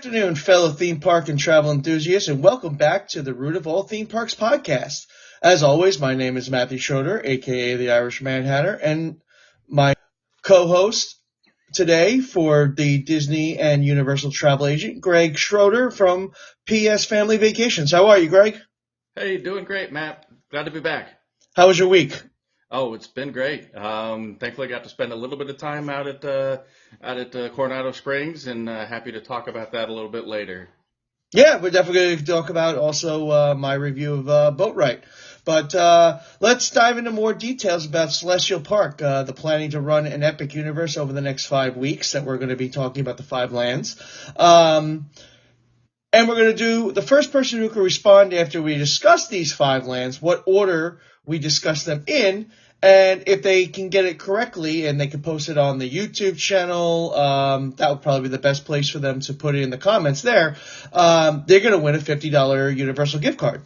afternoon, fellow theme park and travel enthusiasts, and welcome back to the Root of All Theme Parks podcast. As always, my name is Matthew Schroeder, aka the Irish Mad Hatter, and my co-host today for the Disney and Universal travel agent, Greg Schroeder from PS Family Vacations. How are you, Greg? Hey, doing great, Matt. Glad to be back. How was your week? Oh, it's been great. Thankfully, I got to spend a little bit of time out at Coronado Springs, and happy to talk about that a little bit later. Yeah, we're definitely going to talk about also my review of Boatwright. But let's dive into more details about Celestial Park. They're planning to run an Epic Universe over the next 5 weeks that we're going to be talking about the 5 lands. And we're going to do the first person who can respond after we discuss these 5 lands, what order we discuss them in, and if they can get it correctly and they can post it on the YouTube channel, that would probably be the best place for them to put it in the comments there. They're going to win a $50 Universal gift card.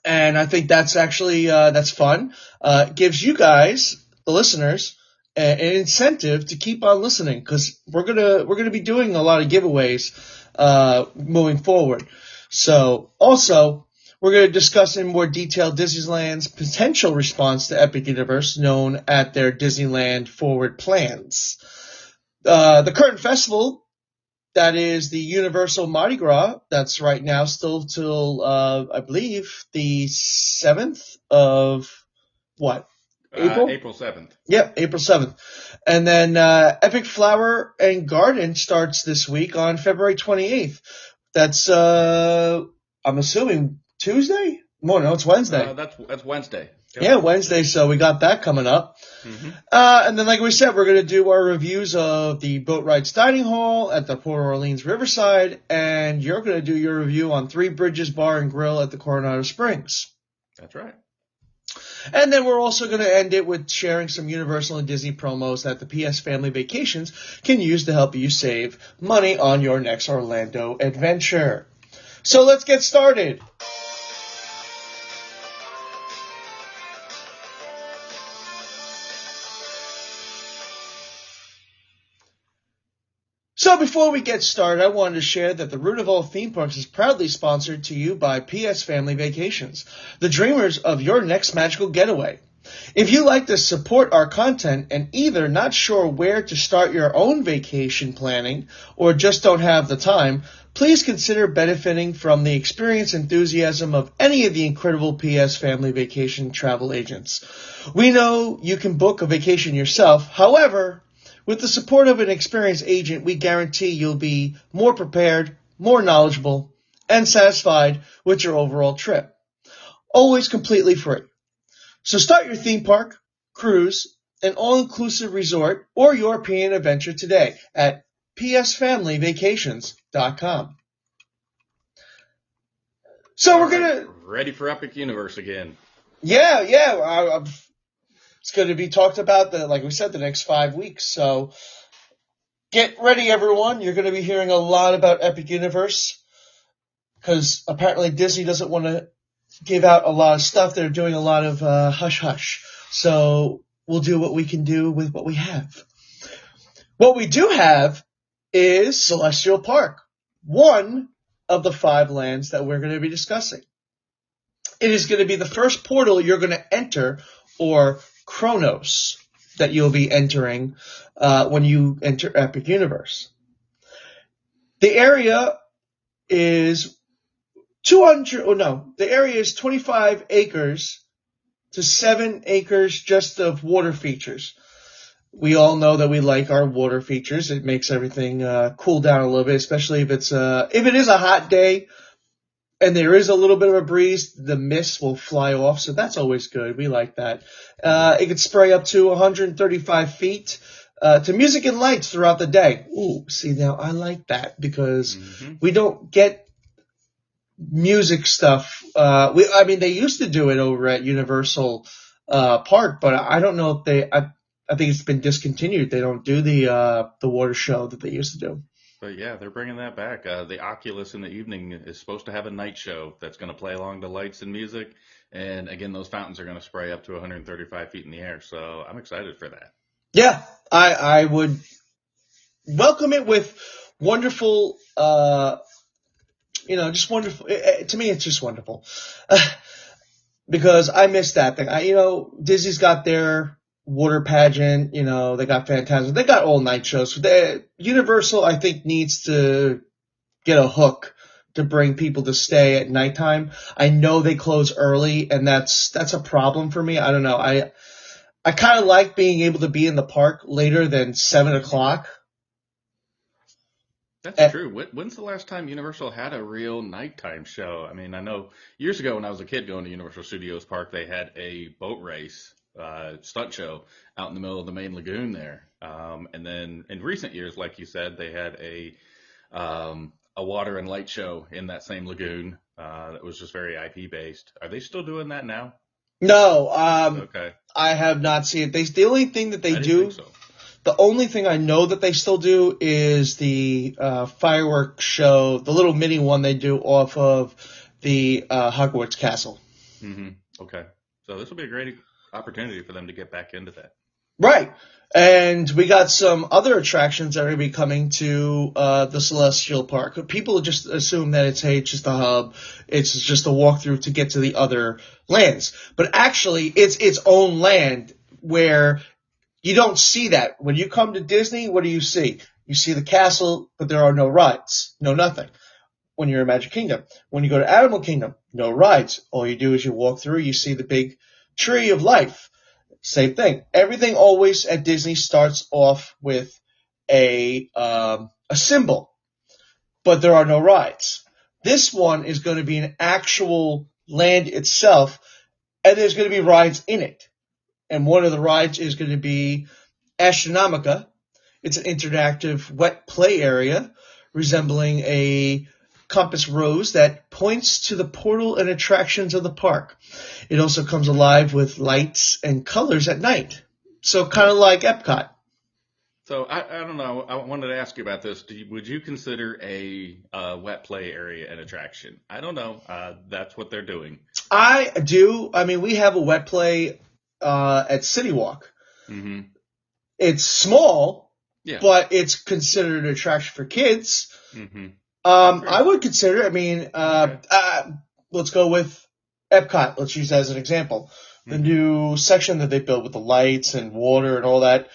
And I think that's actually, that's fun. It gives you guys, the listeners, an incentive to keep on listening because we're going to be doing a lot of giveaways, moving forward. So also, we're going to discuss in more detail Disneyland's potential response to Epic Universe, known at their Disneyland Forward plans. The current festival, that is the Universal Mardi Gras, that's right now still till, I believe, the 7th of what? April? April 7th. Yep, April 7th. And then Epic Flower and Garden starts this week on February 28th. That's, I'm assuming, Tuesday? No, it's Wednesday. That's Wednesday. Yep. Yeah, Wednesday, so we got that coming up. Mm-hmm. And then, like we said, we're going to do our reviews of the Boatwright's Dining Hall at the Port Orleans Riverside, and you're going to do your review on Three Bridges Bar and Grill at the Coronado Springs. That's right. And then we're also going to end it with sharing some Universal and Disney promos that the PS Family Vacations can use to help you save money on your next Orlando adventure. So let's get started. So before we get started, I wanted to share that the Root of All Theme Parks is proudly sponsored to you by PS Family Vacations, the dreamers of your next magical getaway. If you like to support our content and either not sure where to start your own vacation planning or just don't have the time, please consider benefiting from the experience and enthusiasm of any of the incredible PS Family Vacation travel agents. We know you can book a vacation yourself. However, with the support of an experienced agent, we guarantee you'll be more prepared, more knowledgeable, and satisfied with your overall trip. Always completely free. So start your theme park, cruise, an all-inclusive resort, or European adventure today at psfamilyvacations.com. So we're going to... Ready for Epic Universe again. Yeah. It's going to be talked about, like we said, the next 5 weeks. So get ready, everyone. You're going to be hearing a lot about Epic Universe because apparently Disney doesn't want to give out a lot of stuff. They're doing a lot of hush-hush. So we'll do what we can do with what we have. What we do have is Celestial Park, one of the 5 lands that we're going to be discussing. It is going to be the first portal you're going to enter, or Chronos, that you'll be entering when you enter Epic Universe. The area is 25 acres to 7 acres just of water features. We all know that we like our water features. It makes everything cool down a little bit, especially if it is a hot day. And there is a little bit of a breeze, the mist will fly off, so that's always good. We like that. It can spray up to 135 feet to music and lights throughout the day. Ooh, see, now I like that because we don't get music stuff. They used to do it over at Universal Park, but I don't know if I think it's been discontinued. They don't do the water show that they used to do. But yeah, they're bringing that back. The Oculus in the evening is supposed to have a night show that's going to play along the lights and music. And again, those fountains are going to spray up to 135 feet in the air. So I'm excited for that. Yeah, I would welcome it with wonderful, just wonderful. To me, it's just wonderful. Because I miss that thing. Disney's got their water pageant, they got Phantasm. They got all night shows. Universal, I think, needs to get a hook to bring people to stay at nighttime. I know they close early, and that's a problem for me. I don't know. I kind of like being able to be in the park later than 7 o'clock. That's true. When's the last time Universal had a real nighttime show? I mean, I know years ago when I was a kid going to Universal Studios Park, they had a boat race stunt show out in the middle of the main lagoon there. And then in recent years, like you said, they had a water and light show in that same lagoon that was just very IP based. Are they still doing that now? No, Okay. I have not seen it. The only thing that they I didn't do, think so. the only thing I know that they still do is the fireworks show, the little mini one they do off of the Hogwarts Castle. Okay. So this will be a great opportunity for them to get back into that. Right. And we got some other attractions that are going to be coming to the Celestial Park. People just assume that it's just a hub. It's just a walkthrough to get to the other lands. But actually, it's its own land where you don't see that. When you come to Disney, what do you see? You see the castle, but there are no rides. No nothing. When you're in Magic Kingdom. When you go to Animal Kingdom, no rides. All you do is you walk through, you see the big tree of life. Same thing. Everything always at Disney starts off with a symbol, but there are no rides. This one is going to be an actual land itself, and there's going to be rides in it. And one of the rides is going to be Astronomica. It's an interactive wet play area resembling a compass rose that points to the portal and attractions of the park. It also comes alive with lights and colors at night. So kind of like Epcot. So I don't know. I wanted to ask you about this. Would you consider a wet play area an attraction? I don't know. That's what they're doing. I do. I mean, we have a wet play at City Walk. Mm-hmm. It's small, Yeah. but it's considered an attraction for kids. Mm-hmm. I would consider it. I mean, let's go with Epcot. Let's use that as an example. The new section that they built with the lights and water and all that.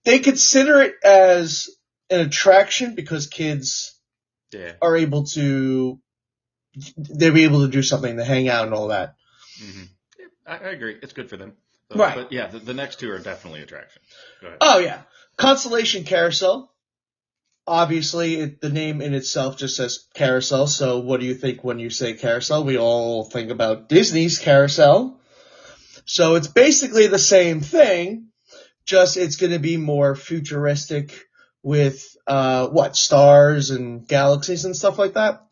They consider it as an attraction because kids are able to, they'll be able to do something to hang out and all that. Mm-hmm. Yeah, I agree. It's good for them. So, right. But yeah, the next two are definitely attractions. Go ahead. Oh, yeah. Constellation Carousel. Obviously, the name in itself just says carousel. So what do you think when you say carousel? We all think about Disney's carousel. So it's basically the same thing, just it's going to be more futuristic with, stars and galaxies and stuff like that?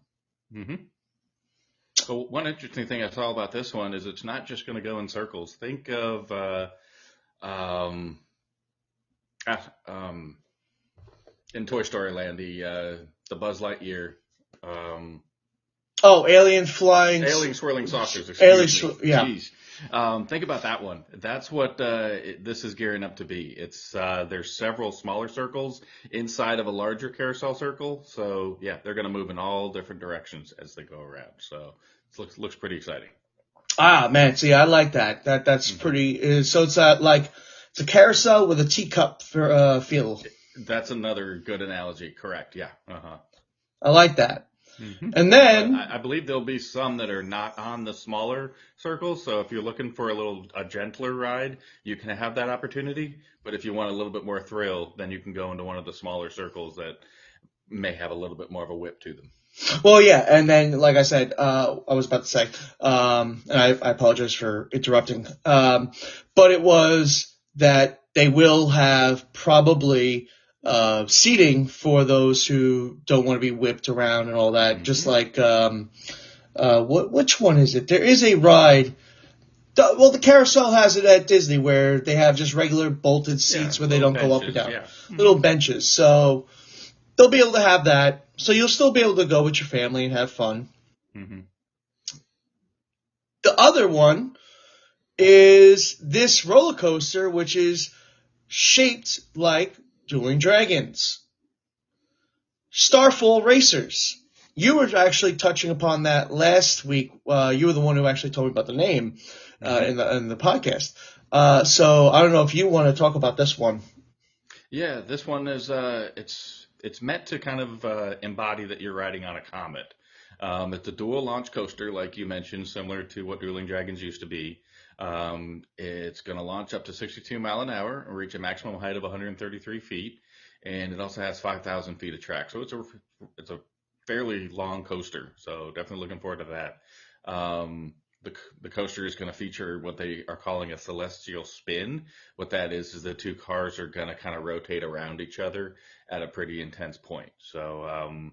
Mm-hmm. So one interesting thing I saw about this one is it's not just going to go in circles. Think of in Toy Story Land, the Buzz Lightyear. Alien swirling saucers. Yeah. Think about that one. That's what this is gearing up to be. It's there's several smaller circles inside of a larger carousel circle. So yeah, they're going to move in all different directions as they go around. So it looks pretty exciting. Ah, man, see, I like that. That's pretty. So it's it's a carousel with a teacup feel. That's another good analogy. Correct. Yeah. I like that. Mm-hmm. And then I believe there'll be some that are not on the smaller circles. So if you're looking for a gentler ride, you can have that opportunity. But if you want a little bit more thrill, then you can go into one of the smaller circles that may have a little bit more of a whip to them. Well, yeah, and then like I said, I was about to say, and I apologize for interrupting, but it was that they will have probably seating for those who don't want to be whipped around and all that. Mm-hmm. Just like which one is it? There is a ride. The carousel has it at Disney where they have just regular bolted seats where they don't go up and down, little benches. So they'll be able to have that. So you'll still be able to go with your family and have fun. Mm-hmm. The other one is this roller coaster, which is shaped like Dueling Dragons. Starfall Racers. You were actually touching upon that last week. You were the one who actually told me about the name in the podcast. So I don't know if you want to talk about this one. Yeah, this one is it's meant to kind of embody that you're riding on a comet. It's a dual launch coaster, like you mentioned, similar to what Dueling Dragons used to be. It's going to launch up to 62 mile an hour and reach a maximum height of 133 feet, and it also has 5,000 feet of track. So it's a fairly long coaster. So definitely looking forward to that. The coaster is going to feature what they are calling a celestial spin. What that is the two cars are going to kind of rotate around each other at a pretty intense point. So,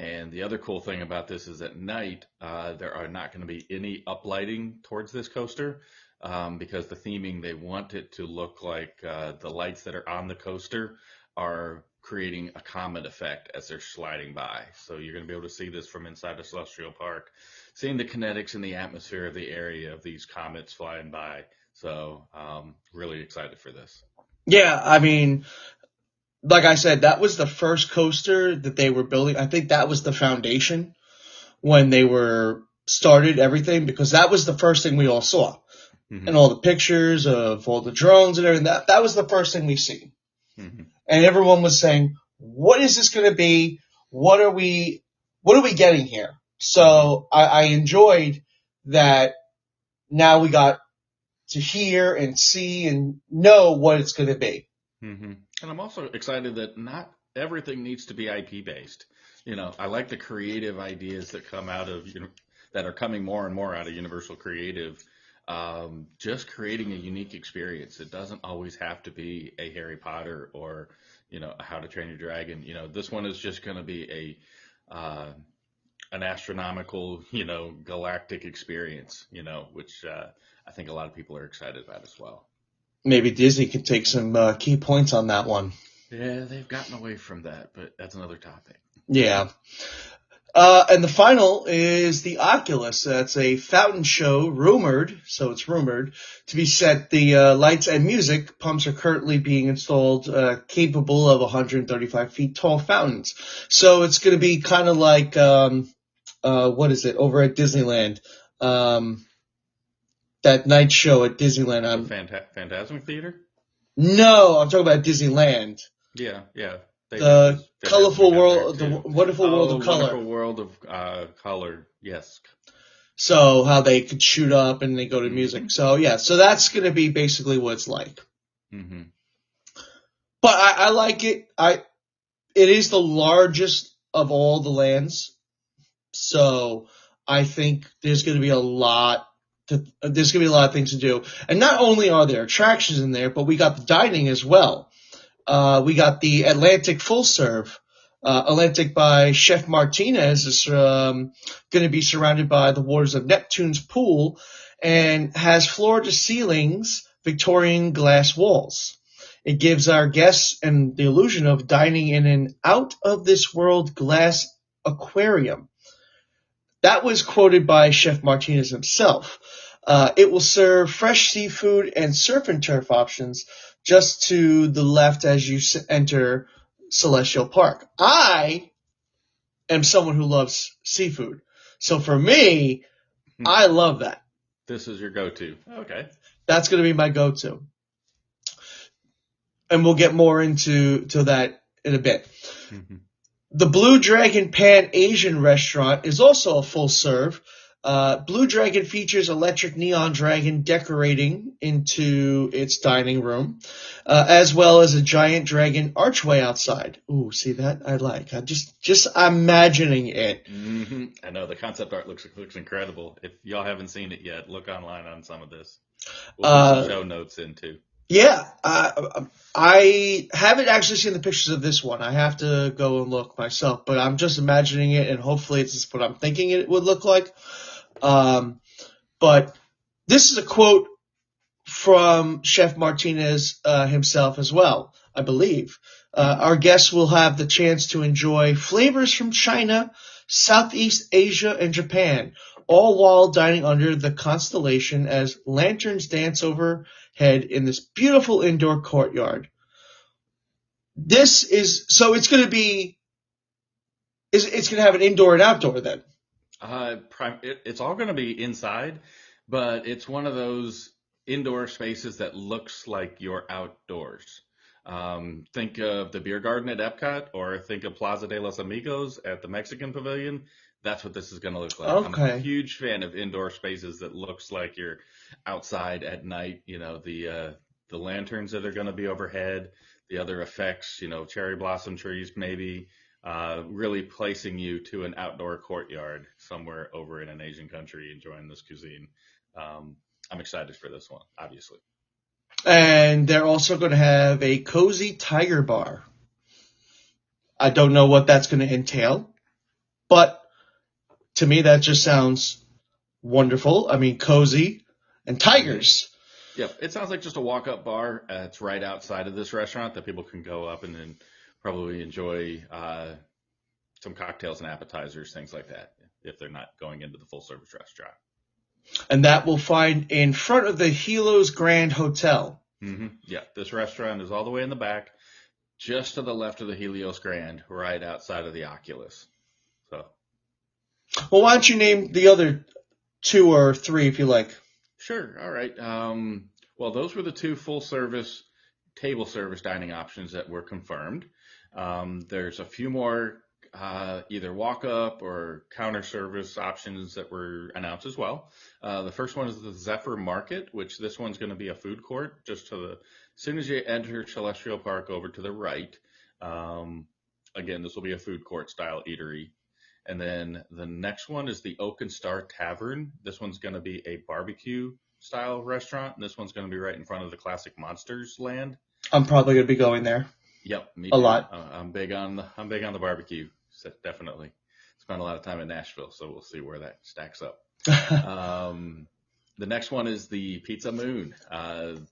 and the other cool thing about this is at night, there are not going to be any uplighting towards this coaster, because the theming, they want it to look like the lights that are on the coaster are creating a comet effect as they're sliding by. So you're going to be able to see this from inside the Celestial Park, seeing the kinetics and the atmosphere of the area of these comets flying by. So really excited for this. Yeah, I mean, like I said, that was the first coaster that they were building. I think that was the foundation when they were started everything, because that was the first thing we all saw. And all the pictures of all the drones and everything, that was the first thing we seen. And everyone was saying, what is this going to be? What are we getting here? So I enjoyed that now we got to hear and see and know what it's going to be. And I'm also excited that not everything needs to be IP based. You know, I like the creative ideas that come out of, that are coming more and more out of Universal Creative. Just creating a unique experience. It doesn't always have to be a Harry Potter or, a How to Train Your Dragon. This one is just going to be an astronomical, galactic experience, which I think a lot of people are excited about as well. Maybe Disney could take some key points on that one. Yeah, they've gotten away from that, but that's another topic. Yeah. And the final is the Oculus. That's a fountain show, rumored to be set. The lights and music pumps are currently being installed, capable of 135 feet tall fountains. So it's going to be kind of like, what is it, over at Disneyland? That night show at Disneyland. Phantasmic Theater? No, I'm talking about Disneyland. Yeah. The colorful world, the wonderful world of color. Wonderful world of color, yes. So how they could shoot up and they go to music. So yeah, so that's going to be basically what it's like. But I like it. It is the largest of all the lands. So I think there's going to be a lot of things to do. And not only are there attractions in there, but we got the dining as well. We got the Atlantic Full Serve. Atlantic by Chef Martinez is going to be surrounded by the waters of Neptune's pool and has floor-to-ceilings Victorian glass walls. It gives our guests the illusion of dining in an out-of-this-world glass aquarium. That was quoted by Chef Martinez himself. It will serve fresh seafood and surf and turf options just to the left as you enter Celestial Park. I am someone who loves seafood. So for me, I love that. This is your go-to. Okay. That's going to be my go-to. And we'll get more into that in a bit. The Blue Dragon Pan Asian restaurant is also a full serve. Blue Dragon features electric neon dragon decorating into its dining room, as well as a giant dragon archway outside. Ooh, see that? I like. I'm just imagining it. I know the concept art looks incredible. If y'all haven't seen it yet, look online on some of this. We'll put some show notes in too. Yeah, I haven't actually seen the pictures of this one. I have to go and look myself, but I'm just imagining it, and hopefully it's just what I'm thinking it would look like. But this is a quote from Chef Martinez himself as well, I believe. Our guests will have the chance to enjoy flavors from China, Southeast Asia, and Japan, all while dining under the constellation as lanterns dance overhead in this beautiful indoor courtyard. So it's going to be It's going to have an indoor and outdoor then. It's all going to be inside, but it's one of those indoor spaces that looks like you're outdoors. Think of the beer garden at Epcot, or think of Plaza de los Amigos at the Mexican Pavilion. That's what this is going to look like. I'm a Okay. huge fan of indoor spaces that looks like you're outside at night. You know, the lanterns that are going to be overhead, the other effects, cherry blossom trees maybe, really placing you to an outdoor courtyard somewhere over in an Asian country enjoying this cuisine. I'm excited for this one, obviously. And they're also going to have a cozy tiger bar. I don't know what that's going to entail, but to me that just sounds wonderful. I mean, cozy and tigers. Yep, it sounds like just a walk-up bar. It's right outside of this restaurant that people can go up and then probably enjoy some cocktails and appetizers, things like that, if they're not going into the full-service restaurant. And that we'll find in front of the Helios Grand Hotel. Yeah, this restaurant is all the way in the back, just to the left of the Helios Grand, right outside of the Oculus. So, Well, why don't you name the other 2 or 3 if you like? sure, all right. Well, those were the 2 full-service table service dining options that were confirmed. There's a few more either walk-up or counter service options that were announced as well. The first one is the Zephyr Market, which this one's going to be a food court just as soon as you enter Celestial Park over to the right. Again, this will be a food court style eatery. And then the next one is the Oak and Star Tavern. This one's going to be a barbecue style restaurant. And this one's going to be right in front of the Classic Monsters land. I'm probably going to be going there. Yep, me A too. lot. I'm big on the barbecue. So definitely spent a lot of time in Nashville, so we'll see where that stacks up. The next one is the Pizza Moon.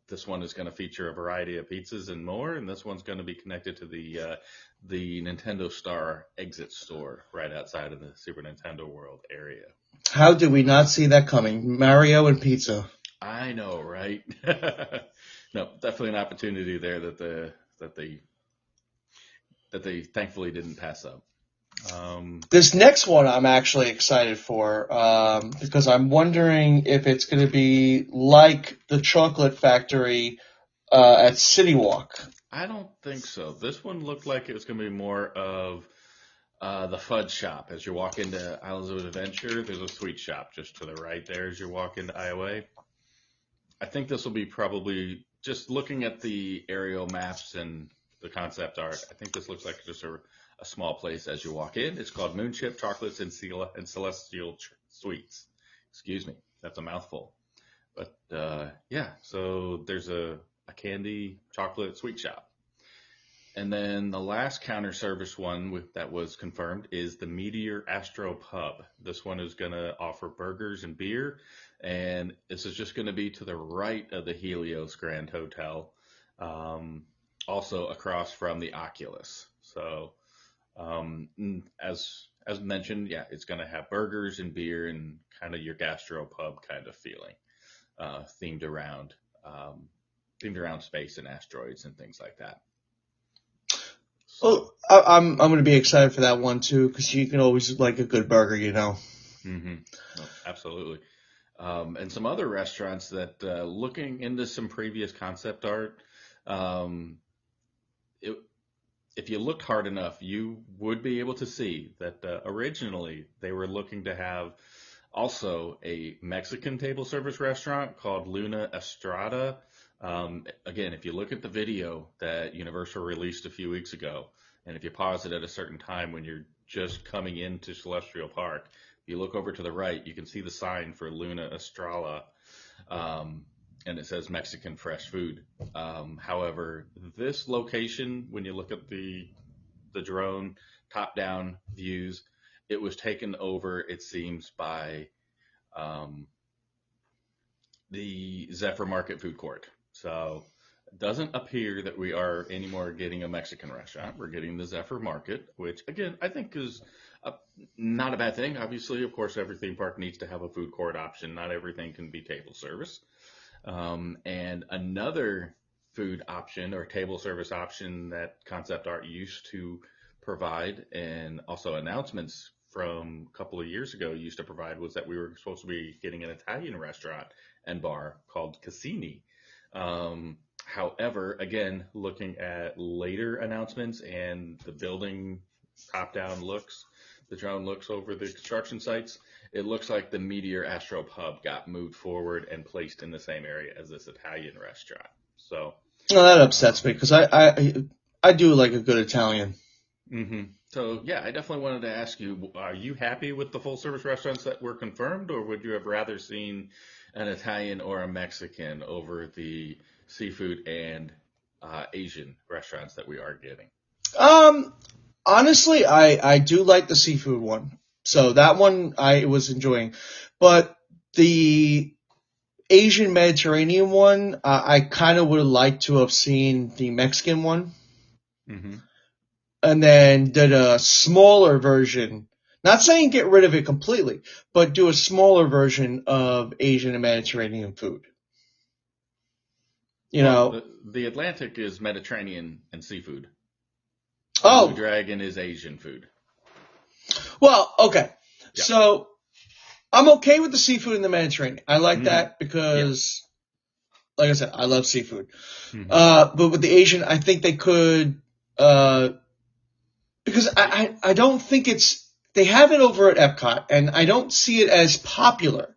This one is going to feature a variety of pizzas and more, and this one's going to be connected to the Nintendo Star exit store right outside of the Super Nintendo World area. How did we not see that coming? Mario and pizza. I know, right? No, definitely an opportunity there that they thankfully didn't pass up. This next one I'm actually excited for because I'm wondering if it's going to be like the Chocolate Factory at City Walk. I don't think so. This one looked like it was going to be more of the fudge shop. As you walk into Islands of Adventure, there's a sweet shop just to the right there as you walk into Iowa. I think this will be probably just looking at the aerial maps and the concept art. I think this looks like just a small place as you walk in. It's called Moonship Chocolates and Celestial Sweets. Excuse me, that's a mouthful. But yeah, so there's a candy chocolate sweet shop. And then the last counter service one that was confirmed is the Meteor Astro Pub. This one is going to offer burgers and beer. And this is just going to be to the right of the Helios Grand Hotel, also across from the Oculus. So as mentioned, yeah, it's going to have burgers and beer and kind of your gastro pub kind of feeling, themed around space and asteroids and things like that. Well, I'm going to be excited for that one too because you can always like a good burger, you know. Mm-hmm. Oh, absolutely. And some other restaurants that looking into some previous concept art, if you looked hard enough, you would be able to see that originally they were looking to have also a Mexican table service restaurant called Luna Estrada. Again, if you look at the video that Universal released a few weeks ago, and if you pause it at a certain time when you're just coming into Celestial Park, if you look over to the right, you can see the sign for Luna Estrada, and it says Mexican fresh food. However, this location, when you look at the drone top-down views, it was taken over, it seems, by the Zephyr Market food court. So it doesn't appear that we are anymore getting a Mexican restaurant. We're getting the Zephyr Market, which, again, I think is not a bad thing. Obviously, of course, every theme park needs to have a food court option. Not everything can be table service. And another food option or table service option that concept art used to provide, and also announcements from a couple of years ago used to provide, was that we were supposed to be getting an Italian restaurant and bar called Cassini. However, again, looking at later announcements and the building top-down looks, the drone looks over the construction sites, it looks like the Meteor Astro Pub got moved forward and placed in the same area as this Italian restaurant. So, Well, that upsets me because I do like a good Italian. So yeah, I definitely wanted to ask you: are you happy with the full-service restaurants that were confirmed, or would you have rather seen an Italian or a Mexican over the seafood and Asian restaurants that we are getting? Honestly, I do like the seafood one. So that one I was enjoying. But the Asian Mediterranean one, I kind of would have liked to have seen the Mexican one. Mm-hmm. And then did a smaller version. Not saying get rid of it completely, but do a smaller version of Asian and Mediterranean food. You Well, know, the Atlantic is Mediterranean and seafood. The Blue oh, Dragon is Asian food. well, okay. Yeah. So I'm okay with the seafood in the Mediterranean. I like that because, like I said, I love seafood. But with the Asian, I think they could, because I don't think they have it over at Epcot, and I don't see it as popular.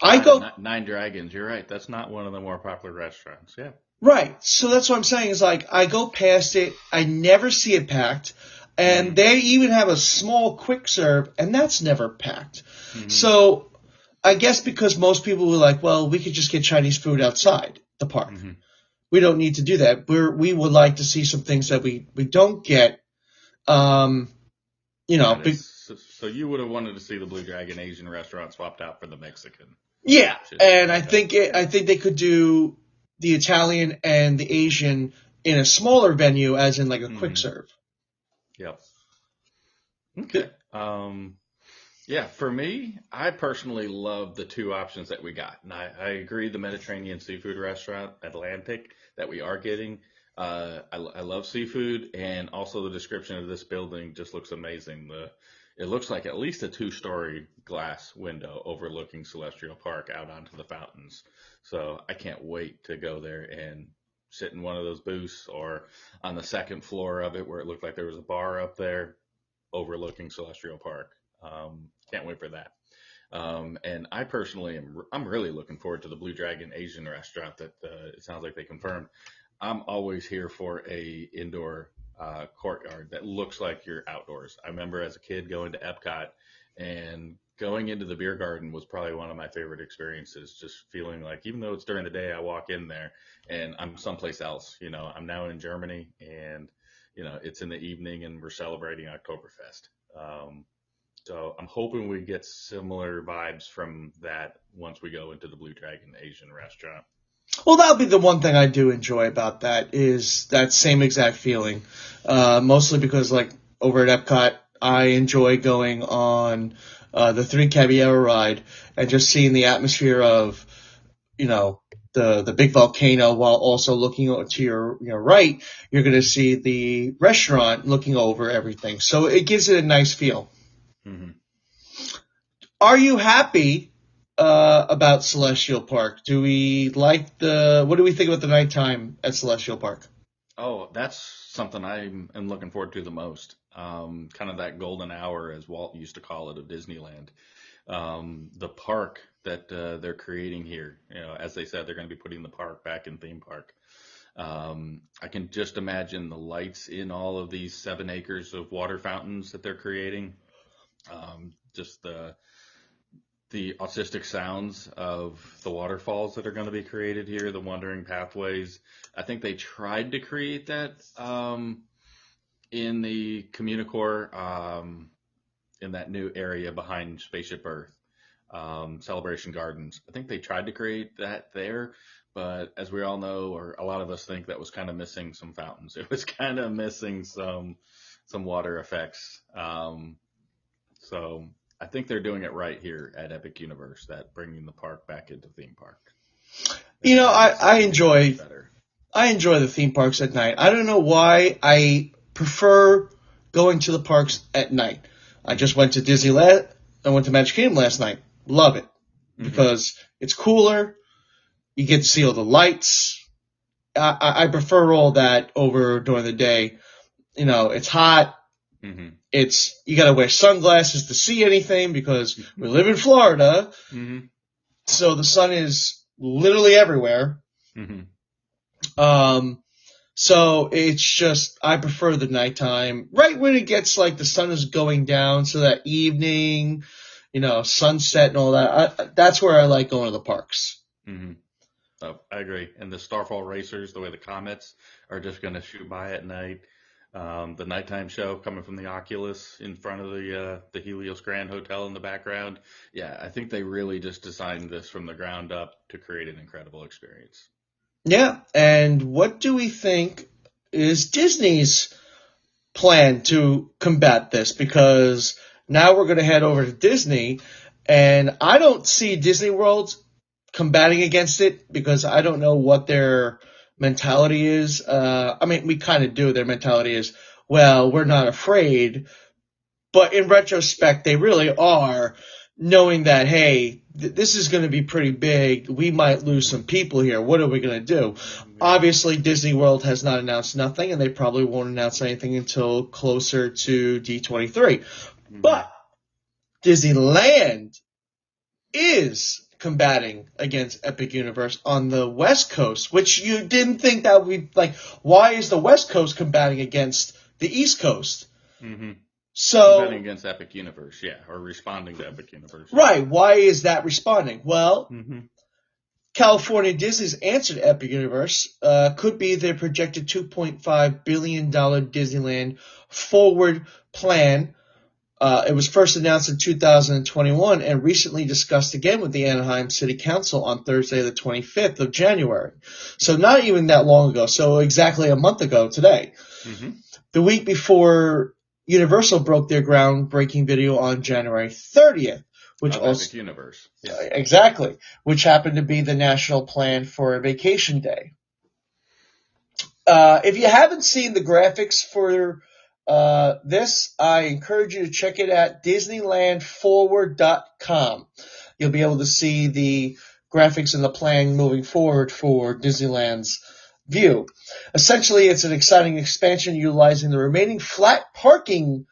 Nine Dragons. You're right. That's not one of the more popular restaurants. Yeah. Right. So that's what I'm saying is like I go past it, I never see it packed, and they even have a small quick serve, and that's never packed. So I guess because most people were like, well, we could just get Chinese food outside the park. We don't need to do that. We would like to see some things that we don't get. So you would have wanted to see the Blue Dragon Asian restaurant swapped out for the Mexican. Yeah, and I think they could do the Italian and the Asian in a smaller venue, as in like a quick serve. Yep. Okay. Yeah, for me, I personally love the two options that we got. And I agree, the Mediterranean seafood restaurant, Atlantic, that we are getting. I love seafood, and also the description of this building just looks amazing. It looks like at least a 2-story glass window overlooking Celestial Park out onto the fountains. So I can't wait to go there and sit in one of those booths or on the second floor of it where it looked like there was a bar up there overlooking Celestial Park. Can't wait for that. And I personally I'm really looking forward to the Blue Dragon Asian restaurant that it sounds like they confirmed. I'm always here for a indoor courtyard that looks like you're outdoors. I remember as a kid going to Epcot, and going into the beer garden was probably one of my favorite experiences. Just feeling like, even though it's during the day, I walk in there and I'm someplace else. I'm now in Germany, and it's in the evening and we're celebrating Oktoberfest. So I'm hoping we get similar vibes from that once we go into the Blue Dragon Asian restaurant. Well, that'll be the one thing I do enjoy about that is that same exact feeling. Mostly because, like, over at Epcot, I enjoy going on the Three Caballeros ride and just seeing the atmosphere of, the big volcano, while also looking to your right, you're going to see the restaurant looking over everything. So it gives it a nice feel. Are you happy about Celestial Park? What do we think about the nighttime at Celestial Park? Oh, that's something I am looking forward to the most. Kind of that golden hour, as Walt used to call it, of Disneyland. The park that they're creating here, as they said, they're going to be putting the park back in theme park. I can just imagine the lights in all of these 7 acres of water fountains that they're creating. Just the autistic sounds of the waterfalls that are going to be created here, the wandering pathways. I think they tried to create that in the Communicore, in that new area behind Spaceship Earth, Celebration Gardens. I think they tried to create that there, but as we all know, or a lot of us think, that was kind of missing some fountains. It was kind of missing some water effects. So I think they're doing it right here at Epic Universe, that bringing the park back into theme park. I enjoy the theme parks at night. I don't know why I prefer going to the parks at night. I just went to Disneyland. I went to Magic Kingdom last night. Love it because it's cooler. You get to see all the lights. I prefer all that over during the day. You know, it's hot. Mm-hmm. You got to wear sunglasses to see anything because we live in Florida. Mm-hmm. So the sun is literally everywhere. Mm-hmm. So it's just, I prefer the nighttime, right when it gets like the sun is going down, so that evening, you know, sunset and all that. That's where I like going to the parks. Mm-hmm. Oh, I agree. And the Starfall Racers, the way the comets are just going to shoot by at night. The nighttime show coming from the Oculus in front of the Helios Grand Hotel in the background. Yeah, I think they really just designed this from the ground up to create an incredible experience. Yeah, and what do we think is Disney's plan to combat this? Because now we're going to head over to Disney, and I don't see Disney World combating against it because I don't know what their mentality is. I mean, we kind of do. Their mentality is, well, we're not afraid. But in retrospect, they really are, knowing that, hey, this is going to be pretty big. We might lose some people here. What are we going to do? Obviously, Disney World has not announced nothing, and they probably won't announce anything until closer to D23. But Disneyland is combating against Epic Universe on the West Coast, which you didn't think that would be like, why is the West Coast combating against the East Coast? Mm-hmm. So combating against Epic Universe, yeah, or responding to Epic Universe. Right. Why is that responding? Well, Mm-hmm. California Disney's answer to Epic Universe could be their projected $2.5 billion Disneyland forward plan. It was first announced in 2021 and recently discussed again with the Anaheim City Council on Thursday, the 25th of January. So not even that long ago. So exactly a month ago today. Mm-hmm. The week before Universal broke their groundbreaking video on January 30th, which also Epic Universe. Yeah. exactly, which happened to be the national plan for a vacation day. If you haven't seen the graphics for this, I encourage you to check it at DisneylandForward.com. You'll be able to see the graphics and the plan moving forward for Disneyland's view. Essentially, it's an exciting expansion utilizing the remaining flat parking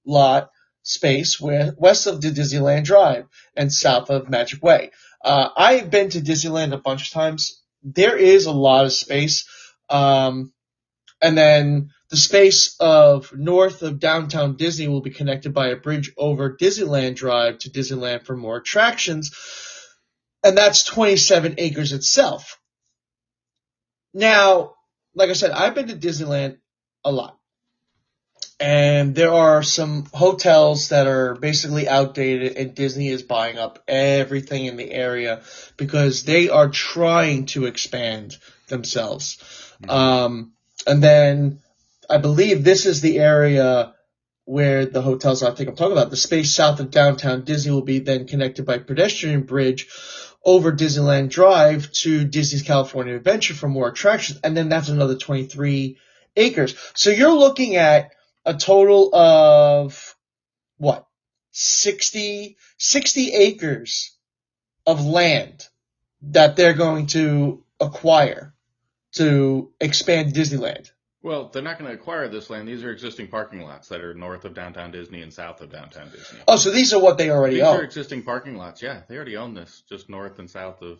lot space west of the Disneyland Drive and south of Magic Way. I have been to Disneyland a bunch of times. There is a lot of space. And then the space of north of downtown Disney will be connected by a bridge over Disneyland Drive to Disneyland for more attractions. And that's 27 acres itself. Now, like I said, I've been to Disneyland a lot. And there are some hotels that are basically outdated, and Disney is buying up everything in the area because they are trying to expand themselves. Mm-hmm. And then I believe this is the area where the hotels I think I'm talking about. The space south of downtown Disney will be then connected by pedestrian bridge over Disneyland Drive to Disney's California Adventure for more attractions. And then that's another 23 acres. So you're looking at a total of, 60 acres of land that they're going to acquire to expand Disneyland. Well, they're not going to acquire this land. These are existing parking lots that are north of downtown Disney and south of downtown Disney. Oh, so these are what they already own. These are existing parking lots. Yeah, they already own this, just north and south of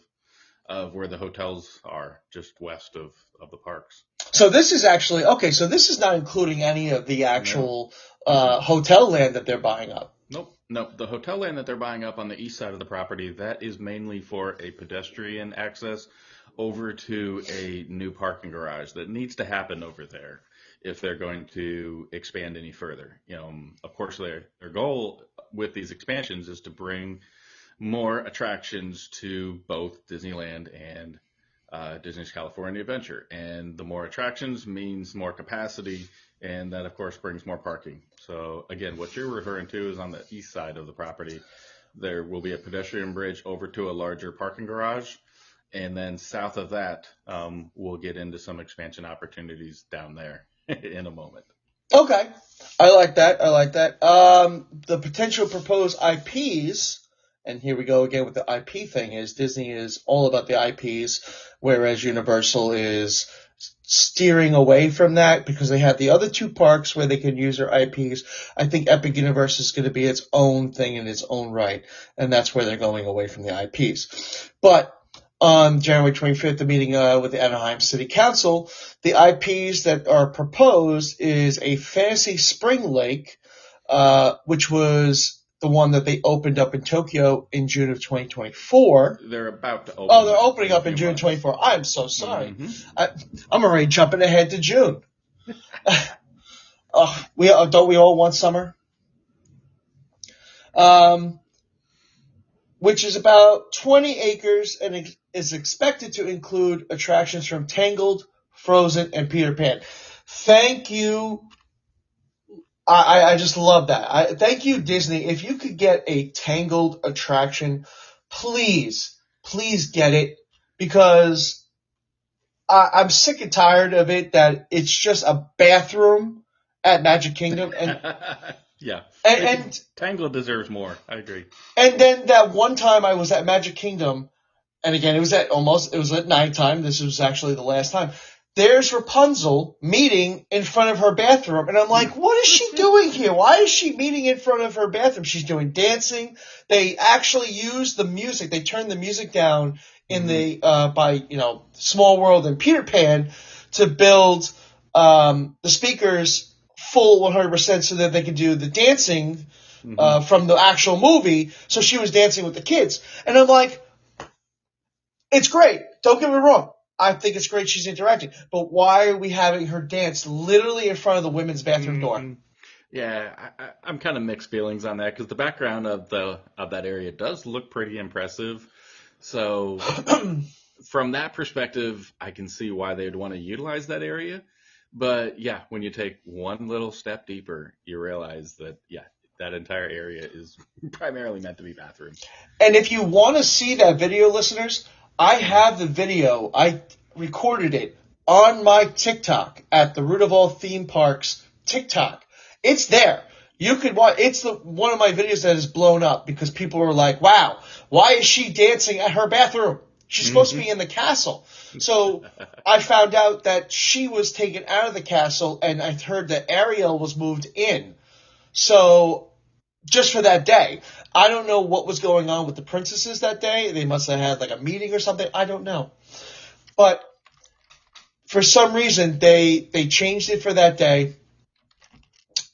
where the hotels are, just west of the parks. So this is actually, okay, so this is not including any of the actual hotel land that they're buying up. Nope. No, the hotel land that they're buying up on the east side of the property, that is mainly for a pedestrian access over to a new parking garage that needs to happen over there if they're going to expand any further. Of course, their goal with these expansions is to bring more attractions to both Disneyland and Disney's California Adventure. And the more attractions means more capacity, and that, of course, brings more parking. So, again, what you're referring to is on the east side of the property. There will be a pedestrian bridge over to a larger parking garage. And then south of that, we'll get into some expansion opportunities down there in a moment. Okay. I like that. I like that. The potential proposed IPs, and here we go again with the IP thing, is Disney is all about the IPs, whereas Universal is steering away from that because they have the other two parks where they can use their IPs. I think Epic Universe is going to be its own thing in its own right, and that's where they're going away from the IPs. But on January 25th, the meeting with the Anaheim City Council, the IPs that are proposed is a Fantasy Spring Lake, which was the one that they opened up in Tokyo in June of 2024. They're about to open. Oh, they're opening up in June 24. I'm so sorry. I'm already jumping ahead to June. Don't we all want summer? Which is about 20 acres and is expected to include attractions from Tangled, Frozen, and Peter Pan. Thank you. I just love that. Thank you, Disney. If you could get a Tangled attraction, please get it, because I'm sick and tired of it that it's just a bathroom at Magic Kingdom. And yeah. And Tangled deserves more. I agree. And then that one time I was at Magic Kingdom, and again, it was at nighttime. This was actually the last time. There's Rapunzel meeting in front of her bathroom, and I'm like, what is she doing here? Why is she meeting in front of her bathroom? She's doing dancing. They actually use the music. They turned the music down in the by Small World and Peter Pan to build the speakers full 100% so that they could do the dancing from the actual movie. So she was dancing with the kids, and I'm like, it's great. Don't get me wrong. I think it's great she's interacting. But why are we having her dance literally in front of the women's bathroom door? Yeah, I'm kind of mixed feelings on that, because the background of that area does look pretty impressive. So from that perspective, I can see why they'd want to utilize that area. But yeah, when you take one little step deeper, you realize that, that entire area is primarily meant to be bathrooms. And if you want to see that video, listeners, I have the video. I recorded it on my TikTok at the Root of All Theme Parks TikTok. It's there. You could watch. It's one of my videos that is blown up because people are like, wow, why is she dancing at her bathroom? She's supposed to be in the castle. So I found out that she was taken out of the castle, and I heard that Ariel was moved in. So just for that day. I don't know what was going on with the princesses that day. They must have had like a meeting or something. I don't know. But for some reason, they changed it for that day.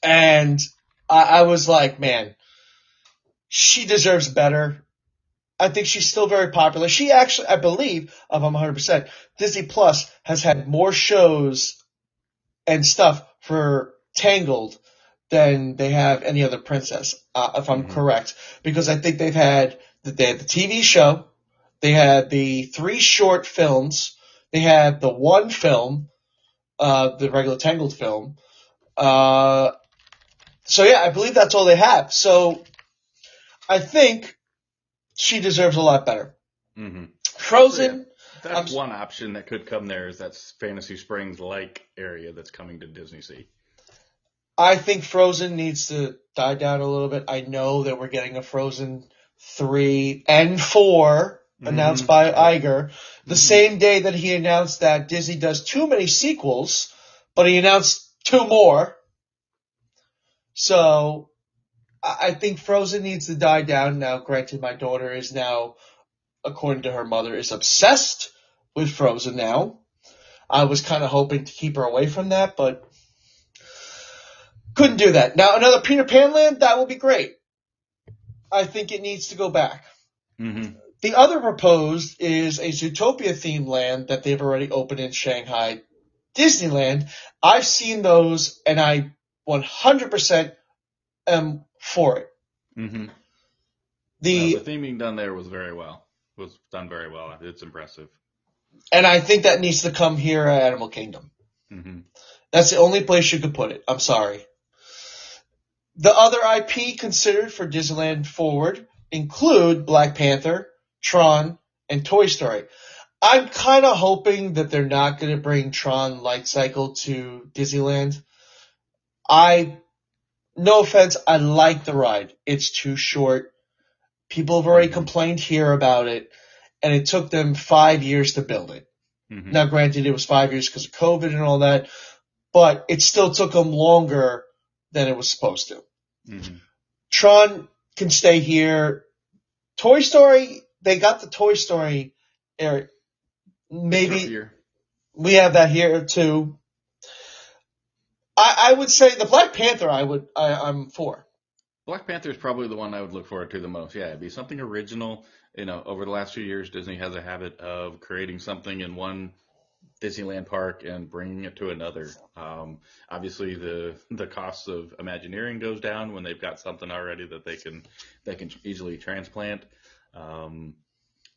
And I was like, man, she deserves better. I think she's still very popular. She actually, I believe, if I'm 100%, Disney Plus has had more shows and stuff for Tangled than they have any other princess, if I'm correct. Because I think they had the TV show, they had the 3 short films, they had the 1 film, the regular Tangled film. So yeah, I believe that's all they have. So I think she deserves a lot better. Frozen. So yeah, that's one option that could come there, is that Fantasy Springs Lake area that's coming to Disney Sea. I think Frozen needs to die down a little bit. I know that we're getting a Frozen 3 and 4 announced by Iger. The same day that he announced that Disney does too many sequels, but he announced 2 more. So I think Frozen needs to die down. Now, granted, my daughter is now, according to her mother, is obsessed with Frozen now. I was kind of hoping to keep her away from that, but couldn't do that. Now, another Peter Pan land, that will be great. I think it needs to go back. The other proposed is a Zootopia themed land that they've already opened in Shanghai Disneyland. I've seen those, and I 100% am for it. The theming done there was done very well. It's impressive. And I think that needs to come here at Animal Kingdom. That's the only place you could put it. I'm sorry. The other IP considered for Disneyland Forward include Black Panther, Tron, and Toy Story. I'm kind of hoping that they're not going to bring Tron Light Cycle to Disneyland. No offense, I like the ride. It's too short. People have already complained here about it, and it took them 5 years to build it. Mm-hmm. Now, granted, it was 5 years because of COVID and all that, but it still took them longer than it was supposed to. Mm-hmm. Tron can stay here. Toy Story, they got the Toy Story area. Maybe we have that here too. I would say the Black Panther I'm for. Black Panther is probably the one I would look forward to the most. Yeah, it'd be something original. Over the last few years, Disney has a habit of creating something in one Disneyland park and bringing it to another. Obviously, the cost of Imagineering goes down when they've got something already that they can easily transplant.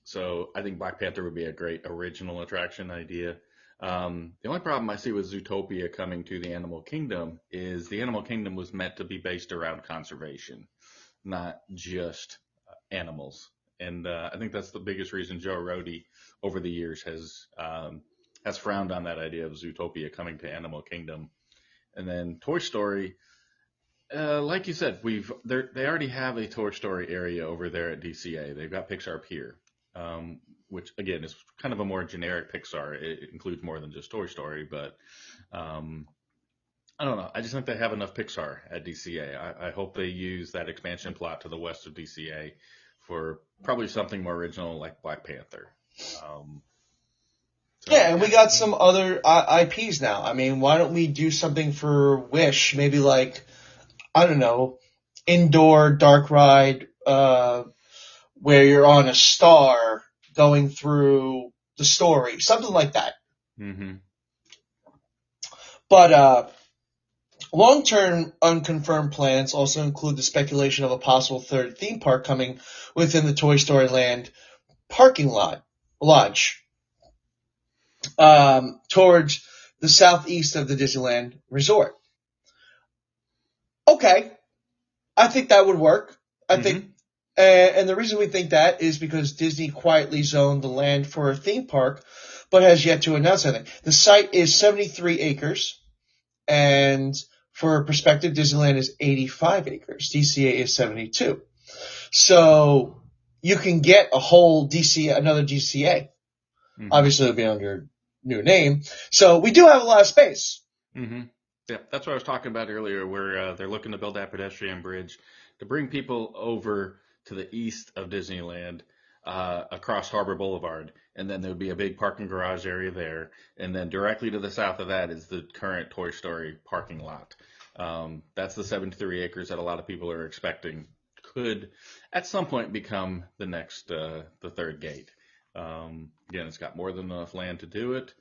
So I think Black Panther would be a great original attraction idea. The only problem I see with Zootopia coming to the Animal Kingdom is the Animal Kingdom was meant to be based around conservation, not just animals. And I think that's the biggest reason Joe Rohde over the years has frowned on that idea of Zootopia coming to Animal Kingdom. And then Toy Story, like you said, they already have a Toy Story area over there at DCA. They've got Pixar Pier, which again is kind of a more generic Pixar. It includes more than just Toy Story, but I don't know. I just think they have enough Pixar at DCA. I hope they use that expansion plot to the west of DCA for probably something more original like Black Panther. Yeah, and we got some other IPs now. I mean, why don't we do something for Wish? Maybe like, I don't know, indoor dark ride where you're on a star going through the story, something like that. Mm-hmm. But long-term unconfirmed plans also include the speculation of a possible third theme park coming within the Toy Story Land parking lodge towards the southeast of the Disneyland Resort. Okay, I think that would work. I think, and the reason we think that is because Disney quietly zoned the land for a theme park, but has yet to announce anything. The site is 73 acres, and for perspective, Disneyland is 85 acres. DCA is 72. So you can get a whole DCA, another DCA. Mm-hmm. Obviously, it'll be under new name. So we do have a lot of space. Mm-hmm. Yeah, that's what I was talking about earlier, where they're looking to build that pedestrian bridge to bring people over to the east of Disneyland across Harbor Boulevard. And then there would be a big parking garage area there. And then directly to the south of that is the current Toy Story parking lot. That's the 73 acres that a lot of people are expecting could at some point become the next, the third gate. Again, it's got more than enough land to do it.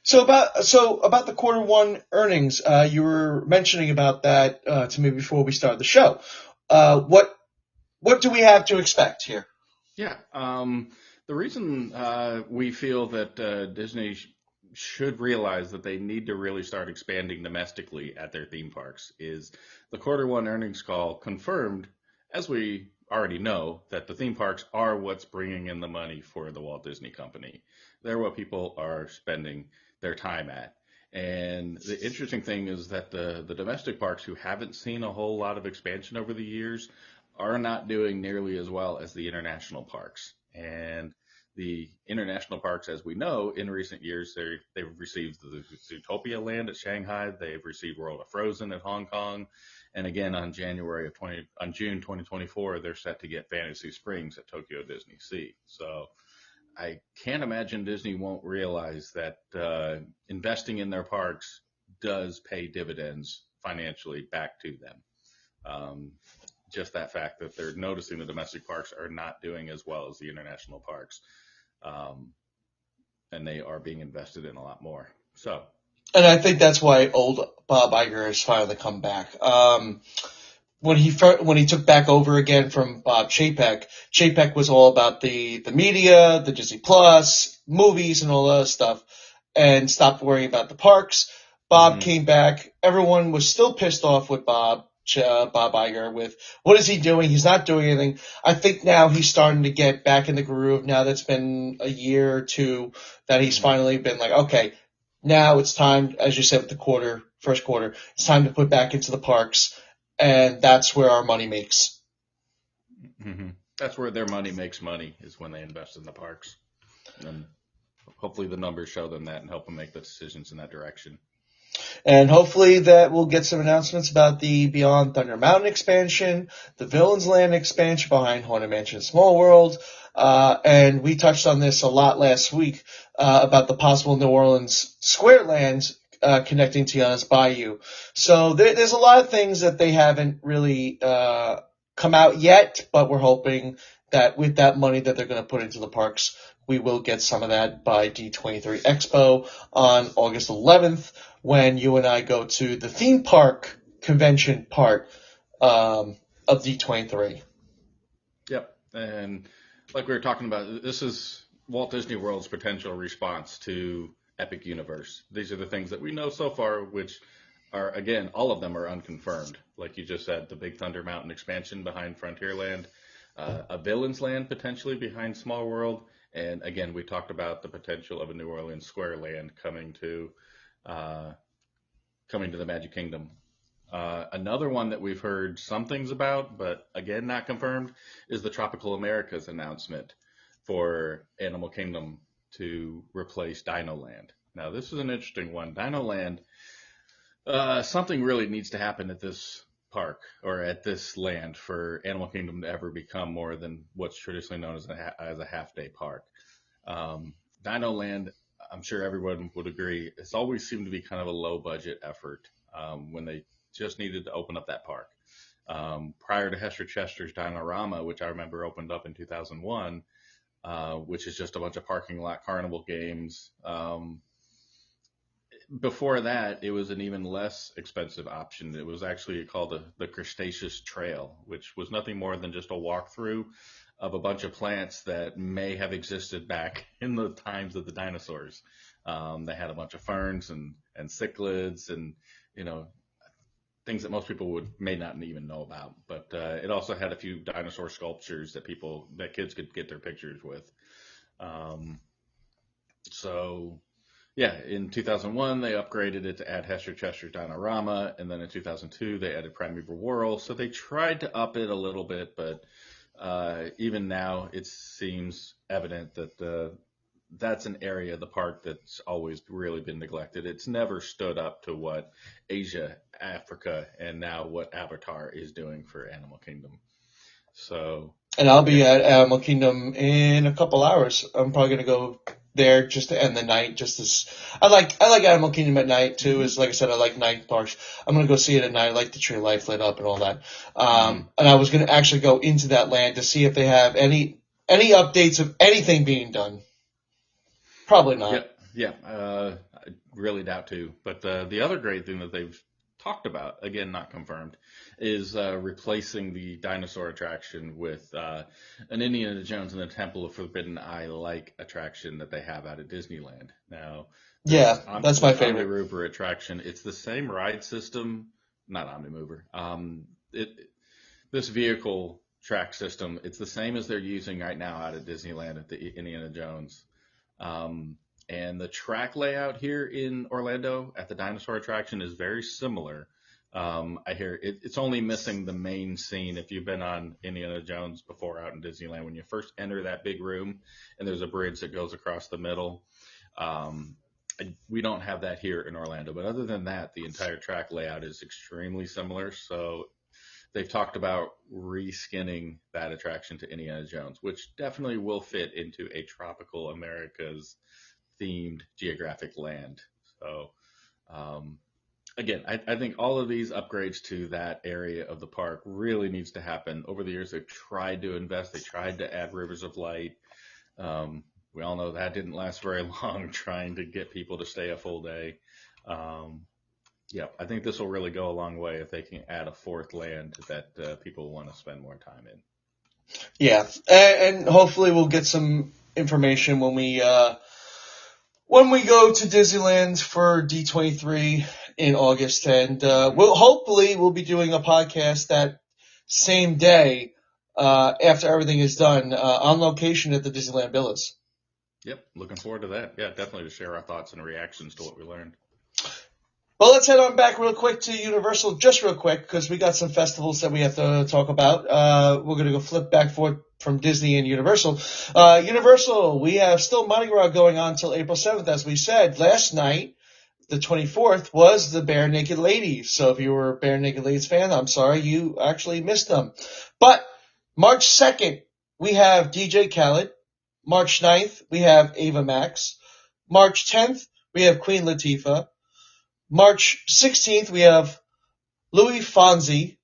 So about the Q1 earnings, you were mentioning about that to me before we started the show. What do we have to expect here? Yeah, the reason we feel that Disney should realize that they need to really start expanding domestically at their theme parks is the Q1 earnings call confirmed, as we already know, that the theme parks are what's bringing in the money for the Walt Disney Company. They're what people are spending their time at. And the interesting thing is that the domestic parks who haven't seen a whole lot of expansion over the years are not doing nearly as well as the international parks. And the international parks, as we know, in recent years, they've received the Zootopia Land at Shanghai. They've received World of Frozen at Hong Kong. And again, on June 2024, they're set to get Fantasy Springs at Tokyo Disney Sea. So I can't imagine Disney won't realize that investing in their parks does pay dividends financially back to them. Just that fact that they're noticing the domestic parks are not doing as well as the international parks. And they are being invested in a lot more. So, and I think that's why old Bob Iger has finally come back. When he took back over again from Bob Chapek was all about the media, the Disney Plus, movies, and all that stuff, and stopped worrying about the parks. Bob came back. Everyone was still pissed off with Bob Iger with what is he doing? He's not doing anything. I think now he's starting to get back in the groove. Now that's been a year or two that he's finally been like, okay, now it's time, as you said, with the first quarter. It's time to put back into the parks, and that's where our money makes. Mm-hmm. That's where their money makes money, is when they invest in the parks. And hopefully the numbers show them that and help them make the decisions in that direction. And hopefully that we'll get some announcements about the Beyond Thunder Mountain expansion, the Villains Land expansion behind Haunted Mansion Small World, and we touched on this a lot last week about the possible New Orleans Squareland connecting Tiana's Bayou. So there's a lot of things that they haven't really come out yet, but we're hoping that with that money that they're going to put into the parks, we will get some of that by D23 Expo on August 11th when you and I go to the theme park convention part of D23. Yep. And like we were talking about, this is Walt Disney World's potential response to Epic Universe. These are the things that we know so far, which are, again, all of them are unconfirmed. Like you just said, the Big Thunder Mountain expansion behind Frontierland, a Villains Land potentially behind Small World, and again, we talked about the potential of a New Orleans Square Land coming to the Magic Kingdom. Another one that we've heard some things about, but again, not confirmed, is the Tropical Americas announcement for Animal Kingdom to replace Dino Land. Now, this is an interesting one. Dino Land, something really needs to happen at this park or at this land for Animal Kingdom to ever become more than what's traditionally known as a half-day park. Dino Land, I'm sure everyone would agree, it's always seemed to be kind of a low-budget effort when they just needed to open up that park. Prior to Hester Chester's Dinorama, which I remember opened up in 2001, which is just a bunch of parking lot carnival games. Before that, it was an even less expensive option. It was actually called the Cretaceous Trail, which was nothing more than just a walkthrough of a bunch of plants that may have existed back in the times of the dinosaurs. They had a bunch of ferns and cichlids and, things that most people may not even know about. But it also had a few dinosaur sculptures that kids could get their pictures with. Yeah, in 2001, they upgraded it to add Hester Chester's Dinorama, and then in 2002, they added Primeval Whirl. So they tried to up it a little bit, but even now, it seems evident that that's an area of the park that's always really been neglected. It's never stood up to what Asia, Africa, and now what Avatar is doing for Animal Kingdom. And I'll be at Animal Kingdom in a couple hours. I'm probably going to go there just to end the night. I like Animal Kingdom at night too. Is like I said, I like night parks. I'm going to go see it at night. I like the Tree of Life lit up and all that. And I was going to actually go into that land to see if they have any updates of anything being done. Probably not. Yeah. I really doubt too. But the other great thing that they've talked about, again, not confirmed, is replacing the dinosaur attraction with an Indiana Jones and the Temple of Forbidden Eye-like attraction that they have out at Disneyland. Now, that's my favorite. Omni-Mover attraction. It's the same ride system, not Omni-Mover. This vehicle track system, it's the same as they're using right now out at Disneyland at the Indiana Jones. And the track layout here in Orlando at the dinosaur attraction is very similar. I hear it's only missing the main scene. If you've been on Indiana Jones before out in Disneyland, when you first enter that big room and there's a bridge that goes across the middle, we don't have that here in Orlando. But other than that, the entire track layout is extremely similar. So they've talked about reskinning that attraction to Indiana Jones, which definitely will fit into a Tropical Americas themed geographic land. So, again, I think all of these upgrades to that area of the park really needs to happen. Over the years, they've tried to invest. They tried to add Rivers of Light. We all know that didn't last very long, trying to get people to stay a full day. I think this will really go a long way if they can add a fourth land that people want to spend more time in. Yeah, and hopefully we'll get some information when we go to Disneyland for D23 in August, and we'll be doing a podcast that same day after everything is done on location at the Disneyland Villas. Yep, looking forward to that. Yeah, definitely to share our thoughts and reactions to what we learned. Well, let's head on back real quick to Universal, just real quick, because we got some festivals that we have to talk about. We're going to go flip back forth from Disney and Universal. Universal, we have still Mardi Gras going on until April 7th, as we said. Last night, the 24th, was the Bare Naked Ladies. So if you were a Bare Naked Ladies fan, I'm sorry, you actually missed them. But March 2nd, we have DJ Khaled. March 9th, we have Ava Max. March 10th, we have Queen Latifah. March 16th, we have Louis Fonsi.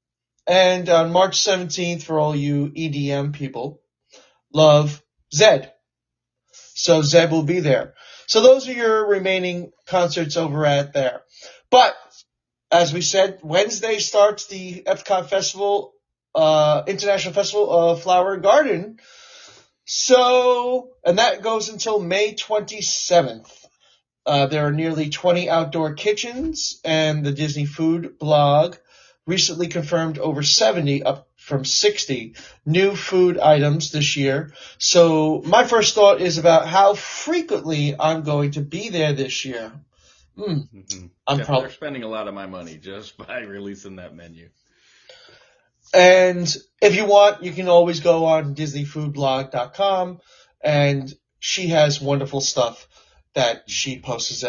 And on March 17th, for all you EDM people, love Zedd. So Zedd will be there. So those are your remaining concerts over at there. But, as we said, Wednesday starts the Epcot Festival, International Festival of Flower and Garden. So, and that goes until May 27th. There are nearly 20 outdoor kitchens, and the Disney Food blog recently confirmed over 70, up from 60, new food items this year. So my first thought is about how frequently I'm going to be there this year. They're spending a lot of my money just by releasing that menu. And if you want, you can always go on DisneyFoodBlog.com, and she has wonderful stuff that she posts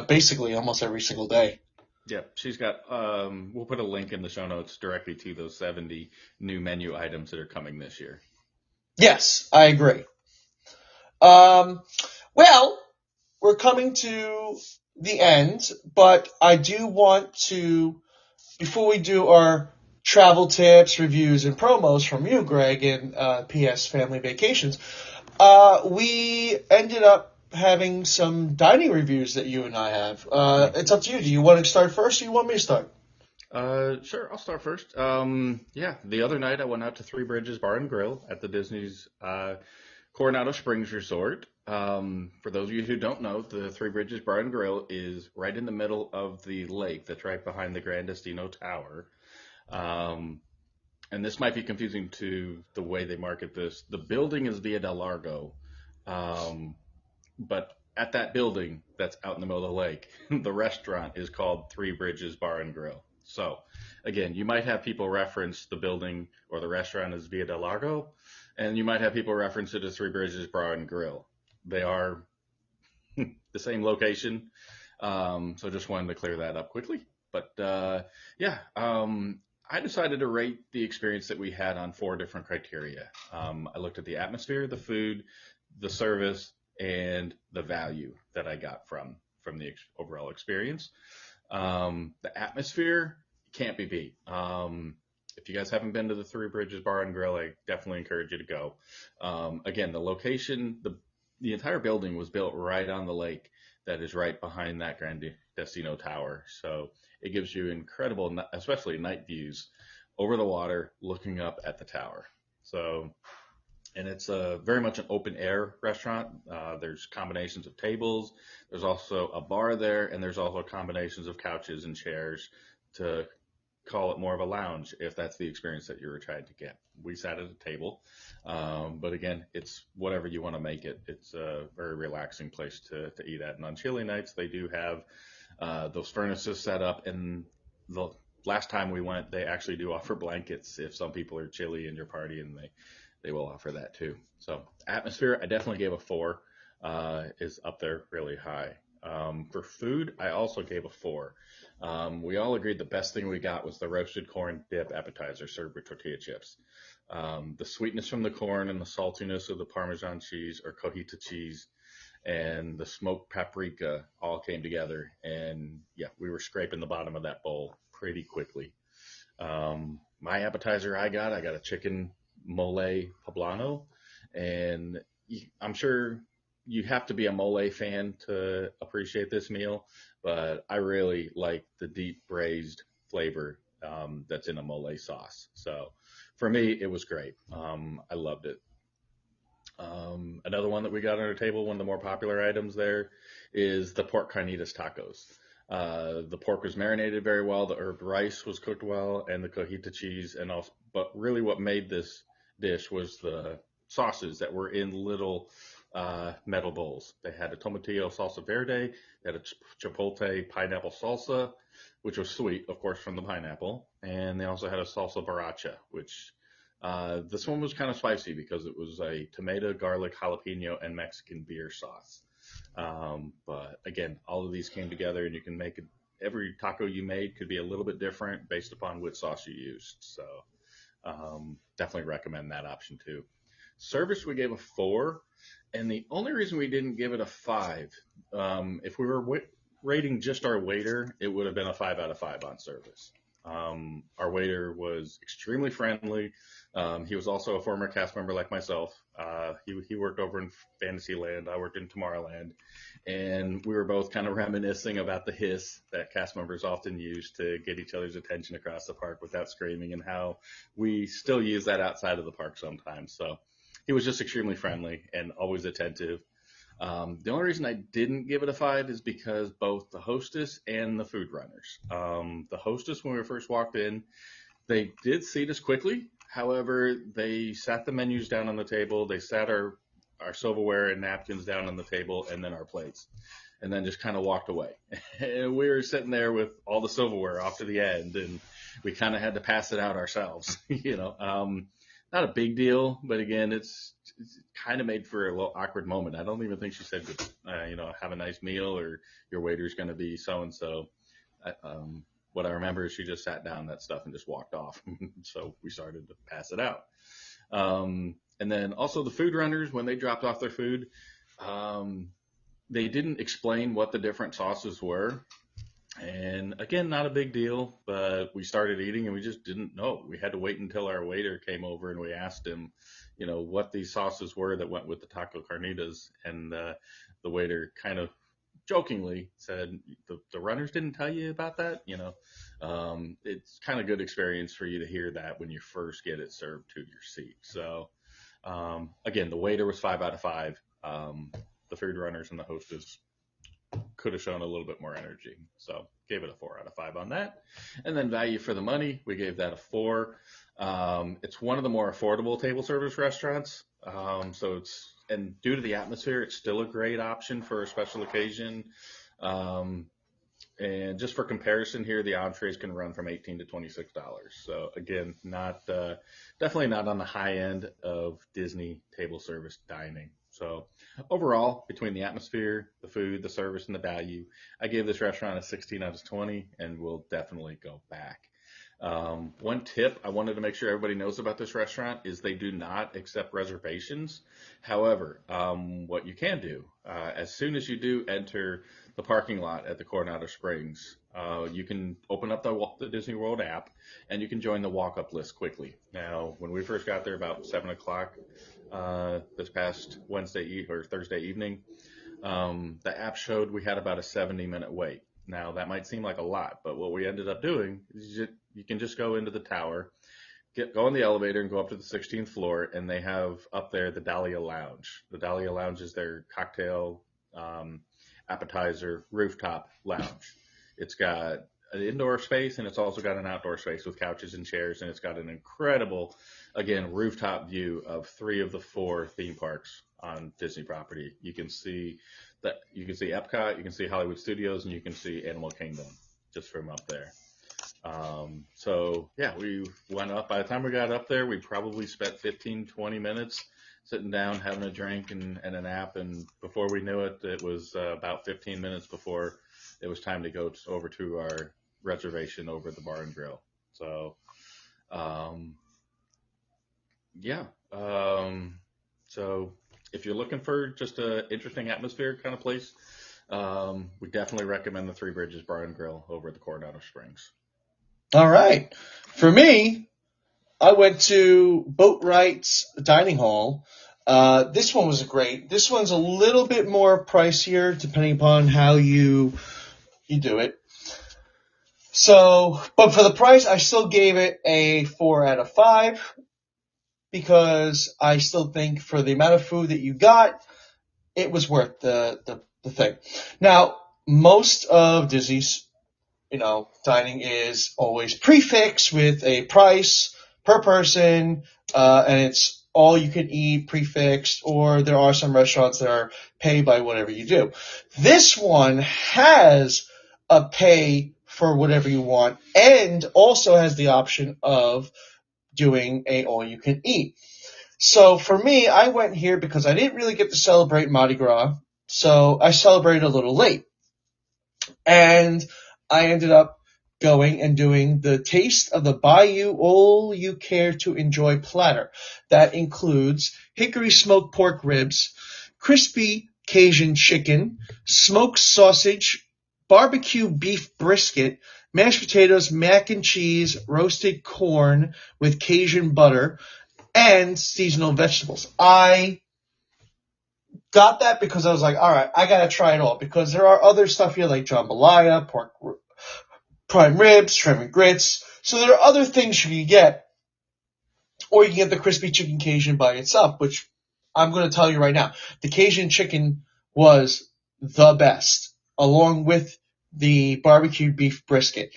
basically almost every single day. Yeah, she's got, we'll put a link in the show notes directly to those 70 new menu items that are coming this year. Yes, I agree. Well, we're coming to the end, but I do want to, before we do our travel tips, reviews, and promos from you, Greg, and PS Family Vacations, we ended up having some dining reviews that you and I have. It's up to you. Do you want to start first, or do you want me to start? Sure, I'll start first. The other night I went out to Three Bridges Bar and Grill at the Disney's Coronado Springs Resort. For those of you who don't know, the Three Bridges Bar and Grill is right in the middle of the lake that's right behind the Grand Destino Tower. And this might be confusing to the way they market this. The building is Via del Largo, but at that building that's out in the middle of the lake, the restaurant is called Three Bridges Bar and Grill. So, again, you might have people reference the building or the restaurant as Via del Largo, and you might have people reference it as Three Bridges Bar and Grill. They are the same location, so just wanted to clear that up quickly. But, I decided to rate the experience that we had on 4 different criteria. I looked at the atmosphere, the food, the service, and the value that I got from the overall experience. The atmosphere can't be beat. If you guys haven't been to the Three Bridges Bar and Grill, I definitely encourage you to go. Again, the location, the entire building was built right on the lake that is right behind that Grand Destino Tower. So it gives you incredible, especially night views over the water, looking up at the tower. So, and it's very much an open air restaurant. There's combinations of tables. There's also a bar there, and there's also combinations of couches and chairs to call it more of a lounge if that's the experience that you were trying to get. We sat at a table, but again, it's whatever you want to make it. It's a very relaxing place to eat at. And on chilly nights, they do have those furnaces set up. And the last time we went, they actually do offer blankets if some people are chilly in your party, and they will offer that too. So atmosphere, I definitely gave a 4. Is up there really high. For food, I also gave a 4. We all agreed the best thing we got was the roasted corn dip appetizer served with tortilla chips. The sweetness from the corn and the saltiness of the Parmesan cheese or cojita cheese and the smoked paprika all came together. And yeah, we were scraping the bottom of that bowl pretty quickly. My appetizer I got a chicken mole poblano, and I'm sure you have to be a mole fan to appreciate this meal, but I really like the deep braised flavor that's in a mole sauce. So for me, it was great. I loved it. Another one that we got on our table, one of the more popular items there, is the pork carnitas tacos. The pork was marinated very well, the herb rice was cooked well, and the cojita cheese, and also, but really what made this dish was the sauces that were in little metal bowls. They had a tomatillo salsa verde, they had a chipotle pineapple salsa, which was sweet, of course, from the pineapple. And they also had a salsa borracha, which this one was kind of spicy because it was a tomato, garlic, jalapeno, and Mexican beer sauce. But again, all of these came together, and you can make it. Every taco you made could be a little bit different based upon which sauce you used. So definitely recommend that option too. Service, we gave a 4, and the only reason we didn't give it a 5, if we were rating just our waiter, it would have been a 5 out of 5 on service. Our waiter was extremely friendly. He was also a former cast member like myself. He worked over in Fantasyland. I worked in Tomorrowland. And we were both kind of reminiscing about the hiss that cast members often use to get each other's attention across the park without screaming, and how we still use that outside of the park sometimes. So he was just extremely friendly and always attentive. The only reason I didn't give it a 5 is because both the hostess and the food runners. The hostess, when we first walked in, they did seat us quickly. However, they sat the menus down on the table. They sat our silverware and napkins down on the table, and then our plates, and then just kind of walked away. And we were sitting there with all the silverware off to the end, and we kind of had to pass it out ourselves, Not a big deal, but again, it's kind of made for a little awkward moment. I don't even think she said, have a nice meal, or your waiter's going to be so-and-so. What I remember is she just sat down that stuff and just walked off. So we started to pass it out. And then also the food runners, when they dropped off their food, they didn't explain what the different sauces were. And again, not a big deal, but we started eating and we just didn't know. We had to wait until our waiter came over and we asked him, what these sauces were that went with the taco carnitas. And the waiter kind of jokingly said, the runners didn't tell you about that. It's kind of good experience for you to hear that when you first get it served to your seat. So again, the waiter was 5 out of 5. The food runners and the hostess could have shown a little bit more energy. So gave it a 4 out of 5 on that. And then value for the money, we gave that a 4. It's one of the more affordable table service restaurants. And due to the atmosphere, it's still a great option for a special occasion. And just for comparison here, the entrees can run from $18 to $26. So again, definitely not on the high end of Disney table service dining. So overall, between the atmosphere, the food, the service, and the value, I gave this restaurant a 16 out of 20, and will definitely go back. One tip I wanted to make sure everybody knows about this restaurant is they do not accept reservations. However, what you can do, as soon as you do enter the parking lot at the Coronado Springs, you can open up the Disney World app and you can join the walk-up list quickly. Now, when we first got there about 7 o'clock this past Thursday evening, the app showed we had about a 70-minute wait. Now, that might seem like a lot, but what we ended up doing is you can just go into the tower, go in the elevator and go up to the 16th floor, and they have up there the Dahlia Lounge. The Dahlia Lounge is their cocktail, appetizer, rooftop lounge. It's got an indoor space, and it's also got an outdoor space with couches and chairs, and it's got an incredible, again, rooftop view of 3 of the 4 theme parks on Disney property. You can see Epcot, you can see Hollywood Studios, and you can see Animal Kingdom just from up there. So yeah, we went up. By the time we got up there, we probably spent 15-20 minutes sitting down, having a drink and a nap. And before we knew it, it was about 15 minutes before it was time to go over to our reservation over at the Bar and Grill. So, so if you're looking for just an interesting atmosphere kind of place, we definitely recommend the Three Bridges Bar and Grill over at the Coronado Springs. All right. For me, I went to Boatwright's Dining Hall. This one was great. This one's a little bit more pricier depending upon how you do it. So, but for the price, I still gave it a 4 out of 5 because I still think for the amount of food that you got, it was worth the thing. Now, most of Disney's, dining is always prefixed with a price per person, and it's all you can eat prefixed, or there are some restaurants that are pay by whatever you do. This one has a pay for whatever you want, and also has the option of doing a all-you-can-eat. So for me, I went here because I didn't really get to celebrate Mardi Gras, so I celebrated a little late. And I ended up going and doing the Taste of the Bayou All You Care to Enjoy platter. That includes hickory smoked pork ribs, crispy Cajun chicken, smoked sausage, barbecue beef brisket, mashed potatoes, mac and cheese, roasted corn with Cajun butter, and seasonal vegetables. I got that because I was like, all right, I got to try it all, because there are other stuff here like jambalaya, pork prime ribs, shrimp and grits. So there are other things you can get, or you can get the crispy chicken Cajun by itself, which I'm going to tell you right now. The Cajun chicken was the best, along with the barbecued beef brisket.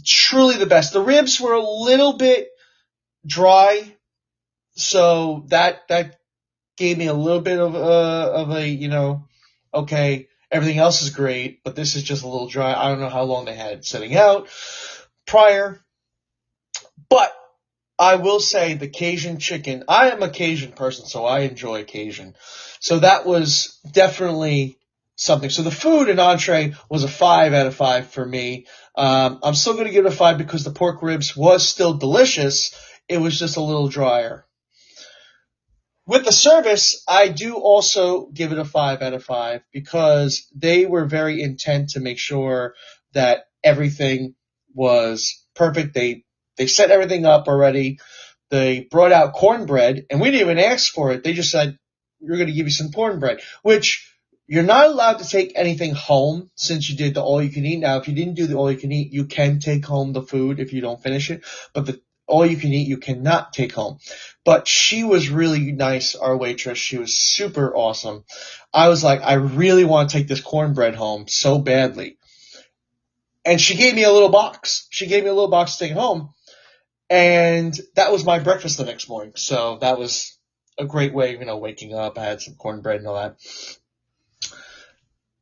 Truly the best. The ribs were a little bit dry, so that gave me a little bit of a, okay, everything else is great, but this is just a little dry. I don't know how long they had it sitting out prior, but I will say the Cajun chicken, I am a Cajun person, so I enjoy Cajun. So that was definitely something. So the food and entree was a 5 out of 5 for me. I'm still going to give it a 5 because the pork ribs was still delicious. It was just a little drier. With the service, I do also give it a 5 out of 5 because they were very intent to make sure that everything was perfect. They set everything up already. They brought out cornbread, and we didn't even ask for it. They just said, we're going to give you some cornbread, which you're not allowed to take anything home since you did the all-you-can-eat. Now, if you didn't do the all-you-can-eat, you can take home the food if you don't finish it, but the all-you-can-eat you cannot take home. But she was really nice, our waitress. She was super awesome. I was like, I really want to take this cornbread home so badly. And she gave me a little box. She gave me a little box to take home. And that was my breakfast the next morning. So that was a great way, waking up. I had some cornbread and all that.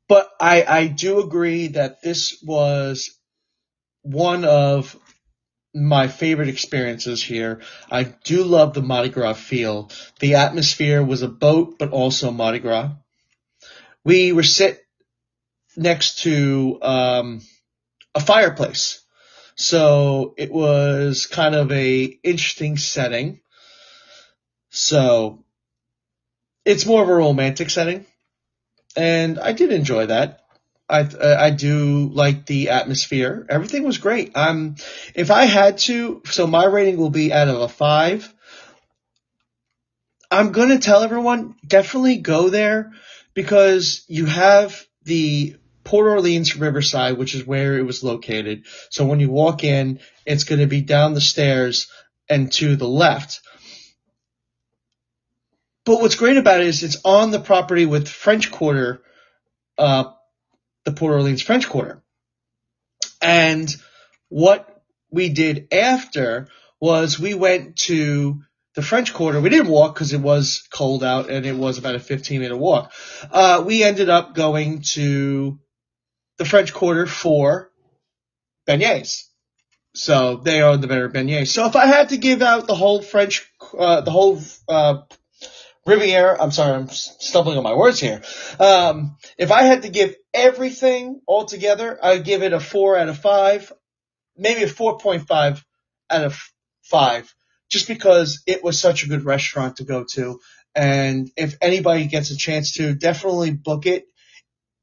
But I do agree that this was one of my favorite experiences here. I do love the Mardi Gras feel. The atmosphere was a boat, but also Mardi Gras. We were sit next to a fireplace. So it was kind of a interesting setting. So it's more of a romantic setting, and I did enjoy that. I do like the atmosphere. Everything was great. If I had to, so my rating will be out of a 5. I'm gonna tell everyone definitely go there because you have the Port Orleans Riverside, which is where it was located. So when you walk in, it's going to be down the stairs and to the left. But what's great about it is it's on the property with French Quarter, the Port Orleans French Quarter. And what we did after was we went to the French Quarter. We didn't walk because it was cold out and it was about a 15-minute walk. We ended up going to the French Quarter for beignets. So they are the better beignets. So if I had to give out the whole Riviera, I'm sorry, I'm stumbling on my words here. If I had to give everything all together, I'd give it a 4 out of 5, maybe a 4.5 out of 5, just because it was such a good restaurant to go to. And if anybody gets a chance to, definitely book it.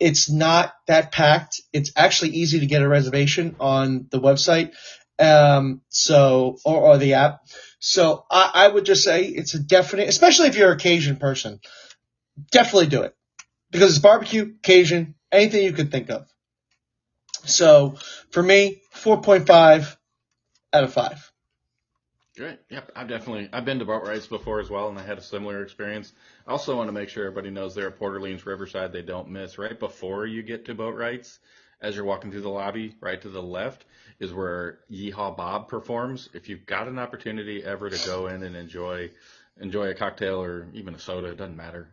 It's not that packed. It's actually easy to get a reservation on the website, or the app. So I would just say it's a definite, especially if you're a Cajun person, definitely do it because it's barbecue, Cajun, anything you could think of. So for me, 4.5 out of 5. Great. Yep. I've been to boat rides before as well, and I had a similar experience. I also want to make sure everybody knows there at Port Orleans Riverside, they don't miss right before you get to boat rides. As you're walking through the lobby, right to the left is where Yeehaw Bob performs. If you've got an opportunity ever to go in and enjoy a cocktail or even a soda, it doesn't matter,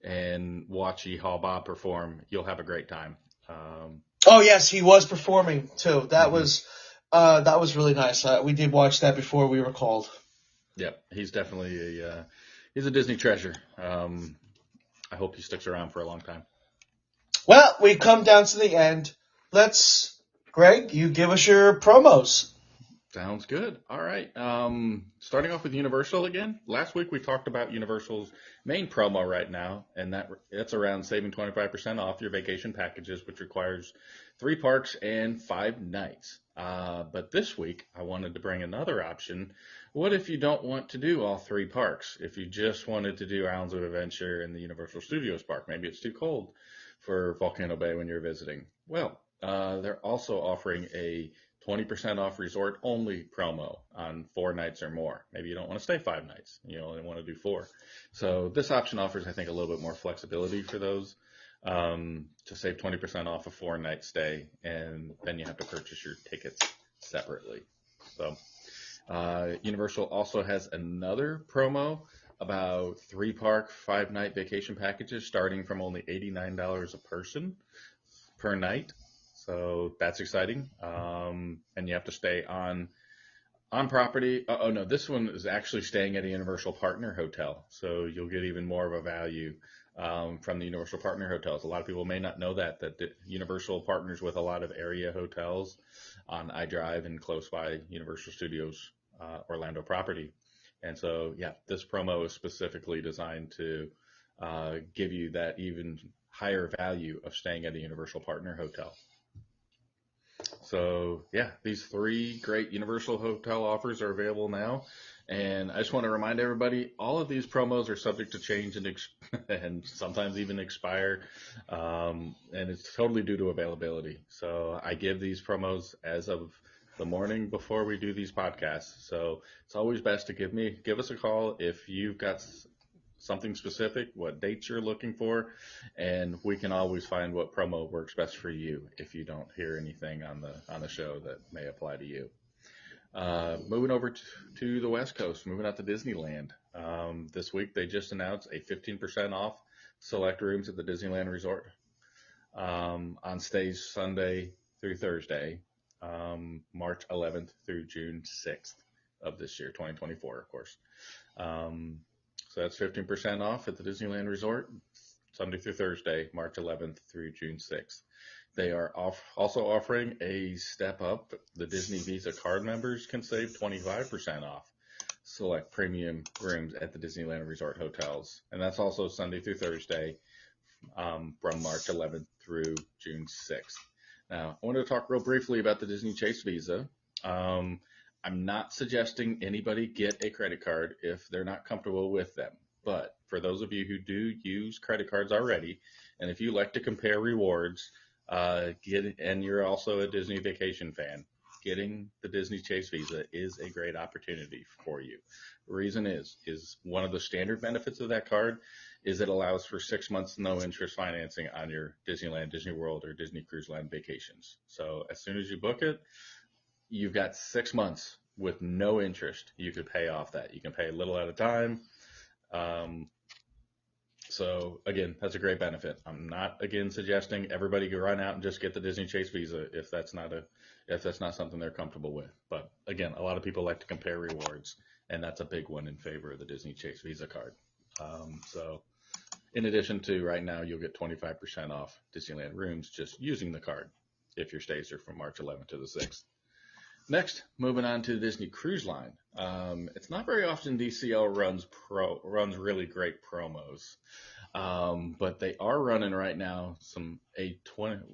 and watch Yeehaw Bob perform, you'll have a great time. Oh yes, he was performing too. That was really nice. We did watch that before we were called. Yep, he's definitely he's a Disney treasure. I hope he sticks around for a long time. Well, we come down to the end. Greg, you give us your promos. Sounds good. All right. Starting off with Universal again. Last week we talked about Universal's main promo right now, and it's around saving 25% off your vacation packages, which requires 3 parks and 5 nights. But this week I wanted to bring another option. What if you don't want to do all 3 parks? If you just wanted to do Islands of Adventure and the Universal Studios park, maybe it's too cold for Volcano Bay when you're visiting. Well, they're also offering a 20% off resort only promo on 4 nights or more. Maybe you don't want to stay 5 nights. You only want to do 4. So this option offers, I think, a little bit more flexibility for those to save 20% off a 4 night stay. And then you have to purchase your tickets separately. So Universal also has another promo about 3 park, 5 night vacation packages starting from only $89 a person per night. So that's exciting. And you have to stay on property. Oh no, this one is actually staying at a Universal Partner Hotel. So you'll get even more of a value from the Universal Partner Hotels. A lot of people may not know that Universal partners with a lot of area hotels on iDrive and close by Universal Studios Orlando property. And so, yeah, this promo is specifically designed to give you that even higher value of staying at a Universal Partner Hotel. So yeah, these 3 great Universal hotel offers are available now. And I just want to remind everybody, all of these promos are subject to change and sometimes even expire. And it's totally due to availability. So I give these promos as of the morning before we do these podcasts. So it's always best to give us a call if you've got something specific, what dates you're looking for, and we can always find what promo works best for you if you don't hear anything on the show that may apply to you. Moving over to the West Coast, moving out to Disneyland. This week they just announced a 15% off select rooms at the Disneyland Resort on stays Sunday through Thursday, March 11th through June 6th of this year, 2024, of course. So that's 15% off at the Disneyland Resort, Sunday through Thursday, March 11th through June 6th. They are also offering a step up. The Disney Visa card members can save 25% off select premium rooms at the Disneyland Resort hotels. And that's also Sunday through Thursday from March 11th through June 6th. Now, I wanted to talk real briefly about the Disney Chase Visa. I'm not suggesting anybody get a credit card if they're not comfortable with them. But for those of you who do use credit cards already, and if you like to compare rewards, and you're also a Disney Vacation fan, getting the Disney Chase Visa is a great opportunity for you. The reason is one of the standard benefits of that card is it allows for 6 months no interest financing on your Disneyland, Disney World, or Disney Cruise Line vacations. So as soon as you book it, you've got 6 months with no interest. You could pay off that. You can pay a little at a time. So again, that's a great benefit. I'm not again suggesting everybody go run out and just get the Disney Chase Visa if that's not something they're comfortable with. But again, a lot of people like to compare rewards, and that's a big one in favor of the Disney Chase Visa card. So in addition to right now, you'll get 25% off Disneyland rooms just using the card if your stays are from March 11th to the 6th. Next, moving on to the Disney Cruise Line. It's not very often DCL runs really great promos, but they are running right now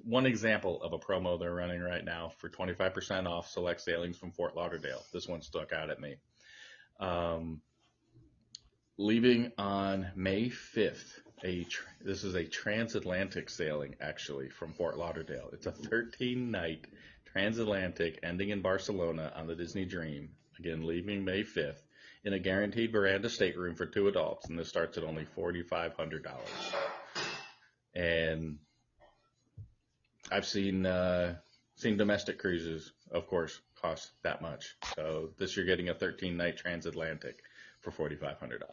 one example of a promo they're running right now for 25% off select sailings from Fort Lauderdale. This one stuck out at me. Leaving on May 5th, this is a transatlantic sailing actually from Fort Lauderdale. It's a 13-night transatlantic ending in Barcelona on the Disney Dream, again leaving May 5th, in a guaranteed veranda stateroom for 2 adults, and this starts at only $4,500. And I've seen domestic cruises, of course, cost that much. So this you're getting a 13-night transatlantic for $4,500.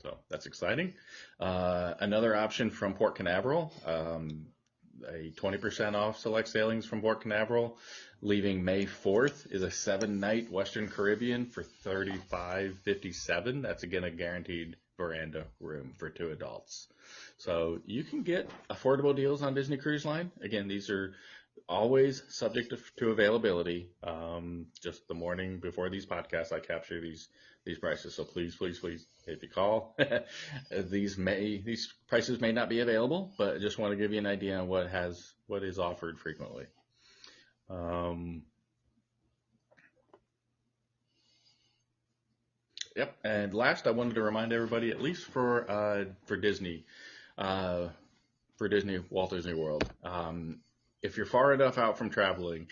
So that's exciting. Another option from Port Canaveral. a 20% off select sailings from Port Canaveral. Leaving May 4th is a 7-night Western Caribbean for $35.57. That's again a guaranteed veranda room for 2 adults. So you can get affordable deals on Disney Cruise Line. Again, these are always subject to availability. Just the morning before these podcasts, I capture these prices. So please, if you call, these prices may not be available, but I just want to give you an idea on what is offered frequently. Yep. And last, I wanted to remind everybody, at least for Disney, for Disney Walt Disney World, if you're far enough out from traveling,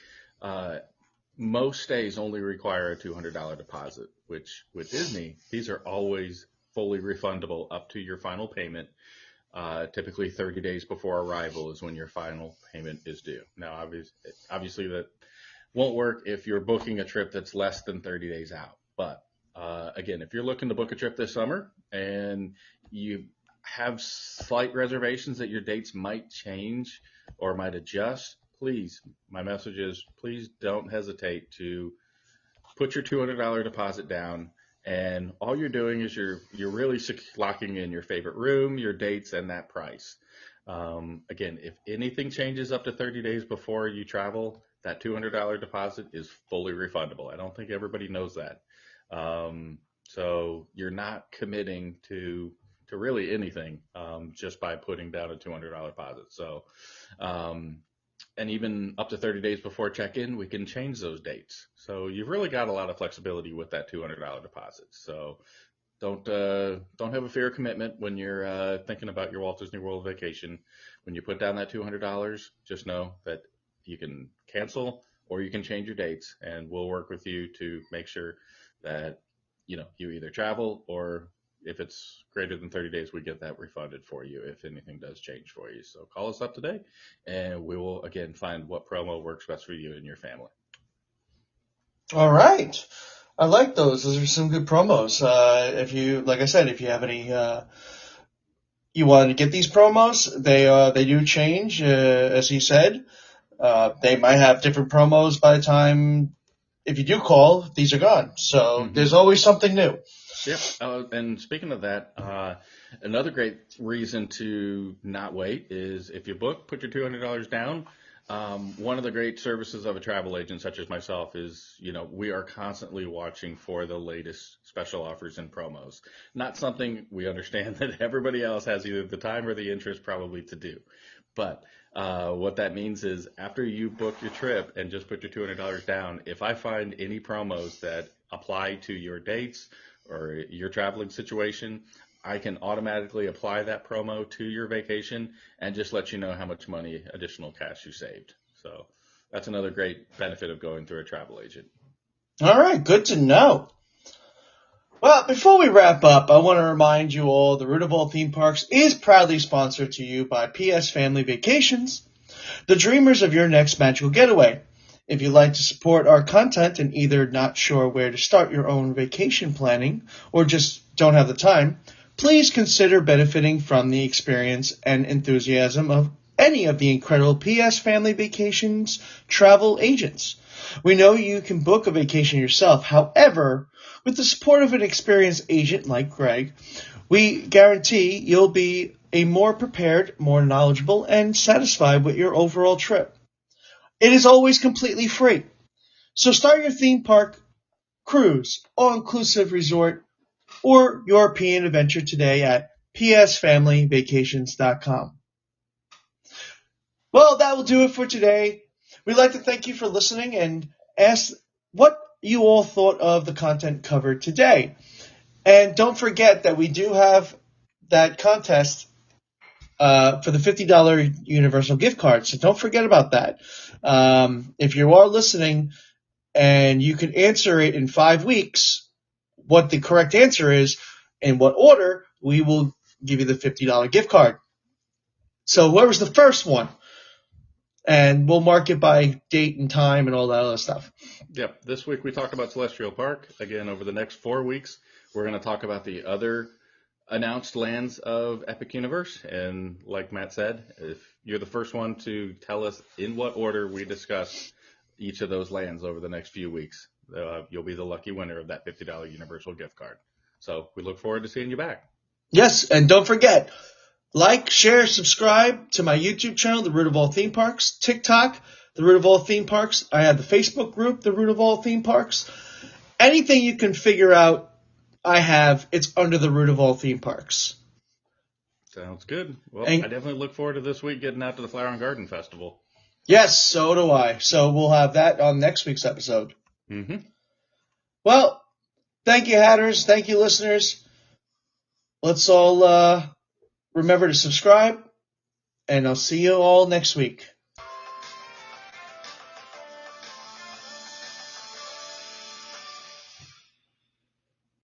most stays only require a $200 deposit, which with Disney, these are always fully refundable up to your final payment. Typically 30 days before arrival is when your final payment is due. Now, obviously that won't work if you're booking a trip that's less than 30 days out. But again, if you're looking to book a trip this summer and you have slight reservations that your dates might change or might adjust, please, my message is, please don't hesitate to put your $200 deposit down. And all you're doing is you're really locking in your favorite room, your dates, and that price. Again, if anything changes up to 30 days before you travel, that $200 deposit is fully refundable. I don't think everybody knows that. So you're not committing to really anything just by putting down a $200 deposit. So, and even up to 30 days before check-in, we can change those dates. So you've really got a lot of flexibility with that $200 deposit. So don't have a fear of commitment when you're thinking about your Walt Disney World vacation. When you put down that $200, just know that you can cancel or you can change your dates, and we'll work with you to make sure that you either travel, or if it's greater than 30 days, we get that refunded for you if anything does change for you. So call us up today, and we will, again, find what promo works best for you and your family. All right. I like those. Those are some good promos. If you have any, you want to get these promos, they do change, as he said. They might have different promos by the time, if you do call, these are gone. So There's always something new. Yep. And speaking of that, another great reason to not wait is if you book, put your $200 down. One of the great services of a travel agent such as myself is, we are constantly watching for the latest special offers and promos. Not something we understand that everybody else has either the time or the interest probably to do. But what that means is after you book your trip and just put your $200 down, if I find any promos that apply to your dates or your traveling situation, I can automatically apply that promo to your vacation and just let you know how much money, additional cash you saved. So that's another great benefit of going through a travel agent. All right, good to know. Well, before we wrap up, I want to remind you all the Root of All Theme Parks is proudly sponsored to you by PS Family Vacations, the dreamers of your next magical getaway. If you'd like to support our content and either not sure where to start your own vacation planning or just don't have the time, please consider benefiting from the experience and enthusiasm of any of the incredible PS Family Vacations travel agents. We know you can book a vacation yourself. However, with the support of an experienced agent like Greg, we guarantee you'll be a more prepared, more knowledgeable, and satisfied with your overall trip. It is always completely free. So start your theme park, cruise, all-inclusive resort, or European adventure today at psfamilyvacations.com. Well, that will do it for today. We'd like to thank you for listening and ask what you all thought of the content covered today. And don't forget that we do have that contest for the $50 Universal gift card. So don't forget about that. If you are listening and you can answer it in 5 weeks, what the correct answer is, in what order, we will give you the $50 gift card. So whoever's the first one, and we'll mark it by date and time and all that other stuff. Yep. This week we talked about Celestial Park. Again, over the next 4 weeks, we're going to talk about the other announced lands of Epic Universe. And like Matt said, if you're the first one to tell us in what order we discuss each of those lands over the next few weeks, you'll be the lucky winner of that $50 Universal gift card. So we look forward to seeing you back. Yes, and don't forget, like, share, subscribe to my YouTube channel, The Root of All Theme Parks, TikTok, The Root of All Theme Parks. I have the Facebook group, The Root of All Theme Parks. Anything you can figure out, it's under The Root of All Theme Parks. Sounds good. Well, I definitely look forward to this week getting out to the Flower and Garden Festival. Yes, so do I. So we'll have that on next week's episode. Mm-hmm. Well, thank you, Hatters. Thank you, listeners. Let's all remember to subscribe, and I'll see you all next week.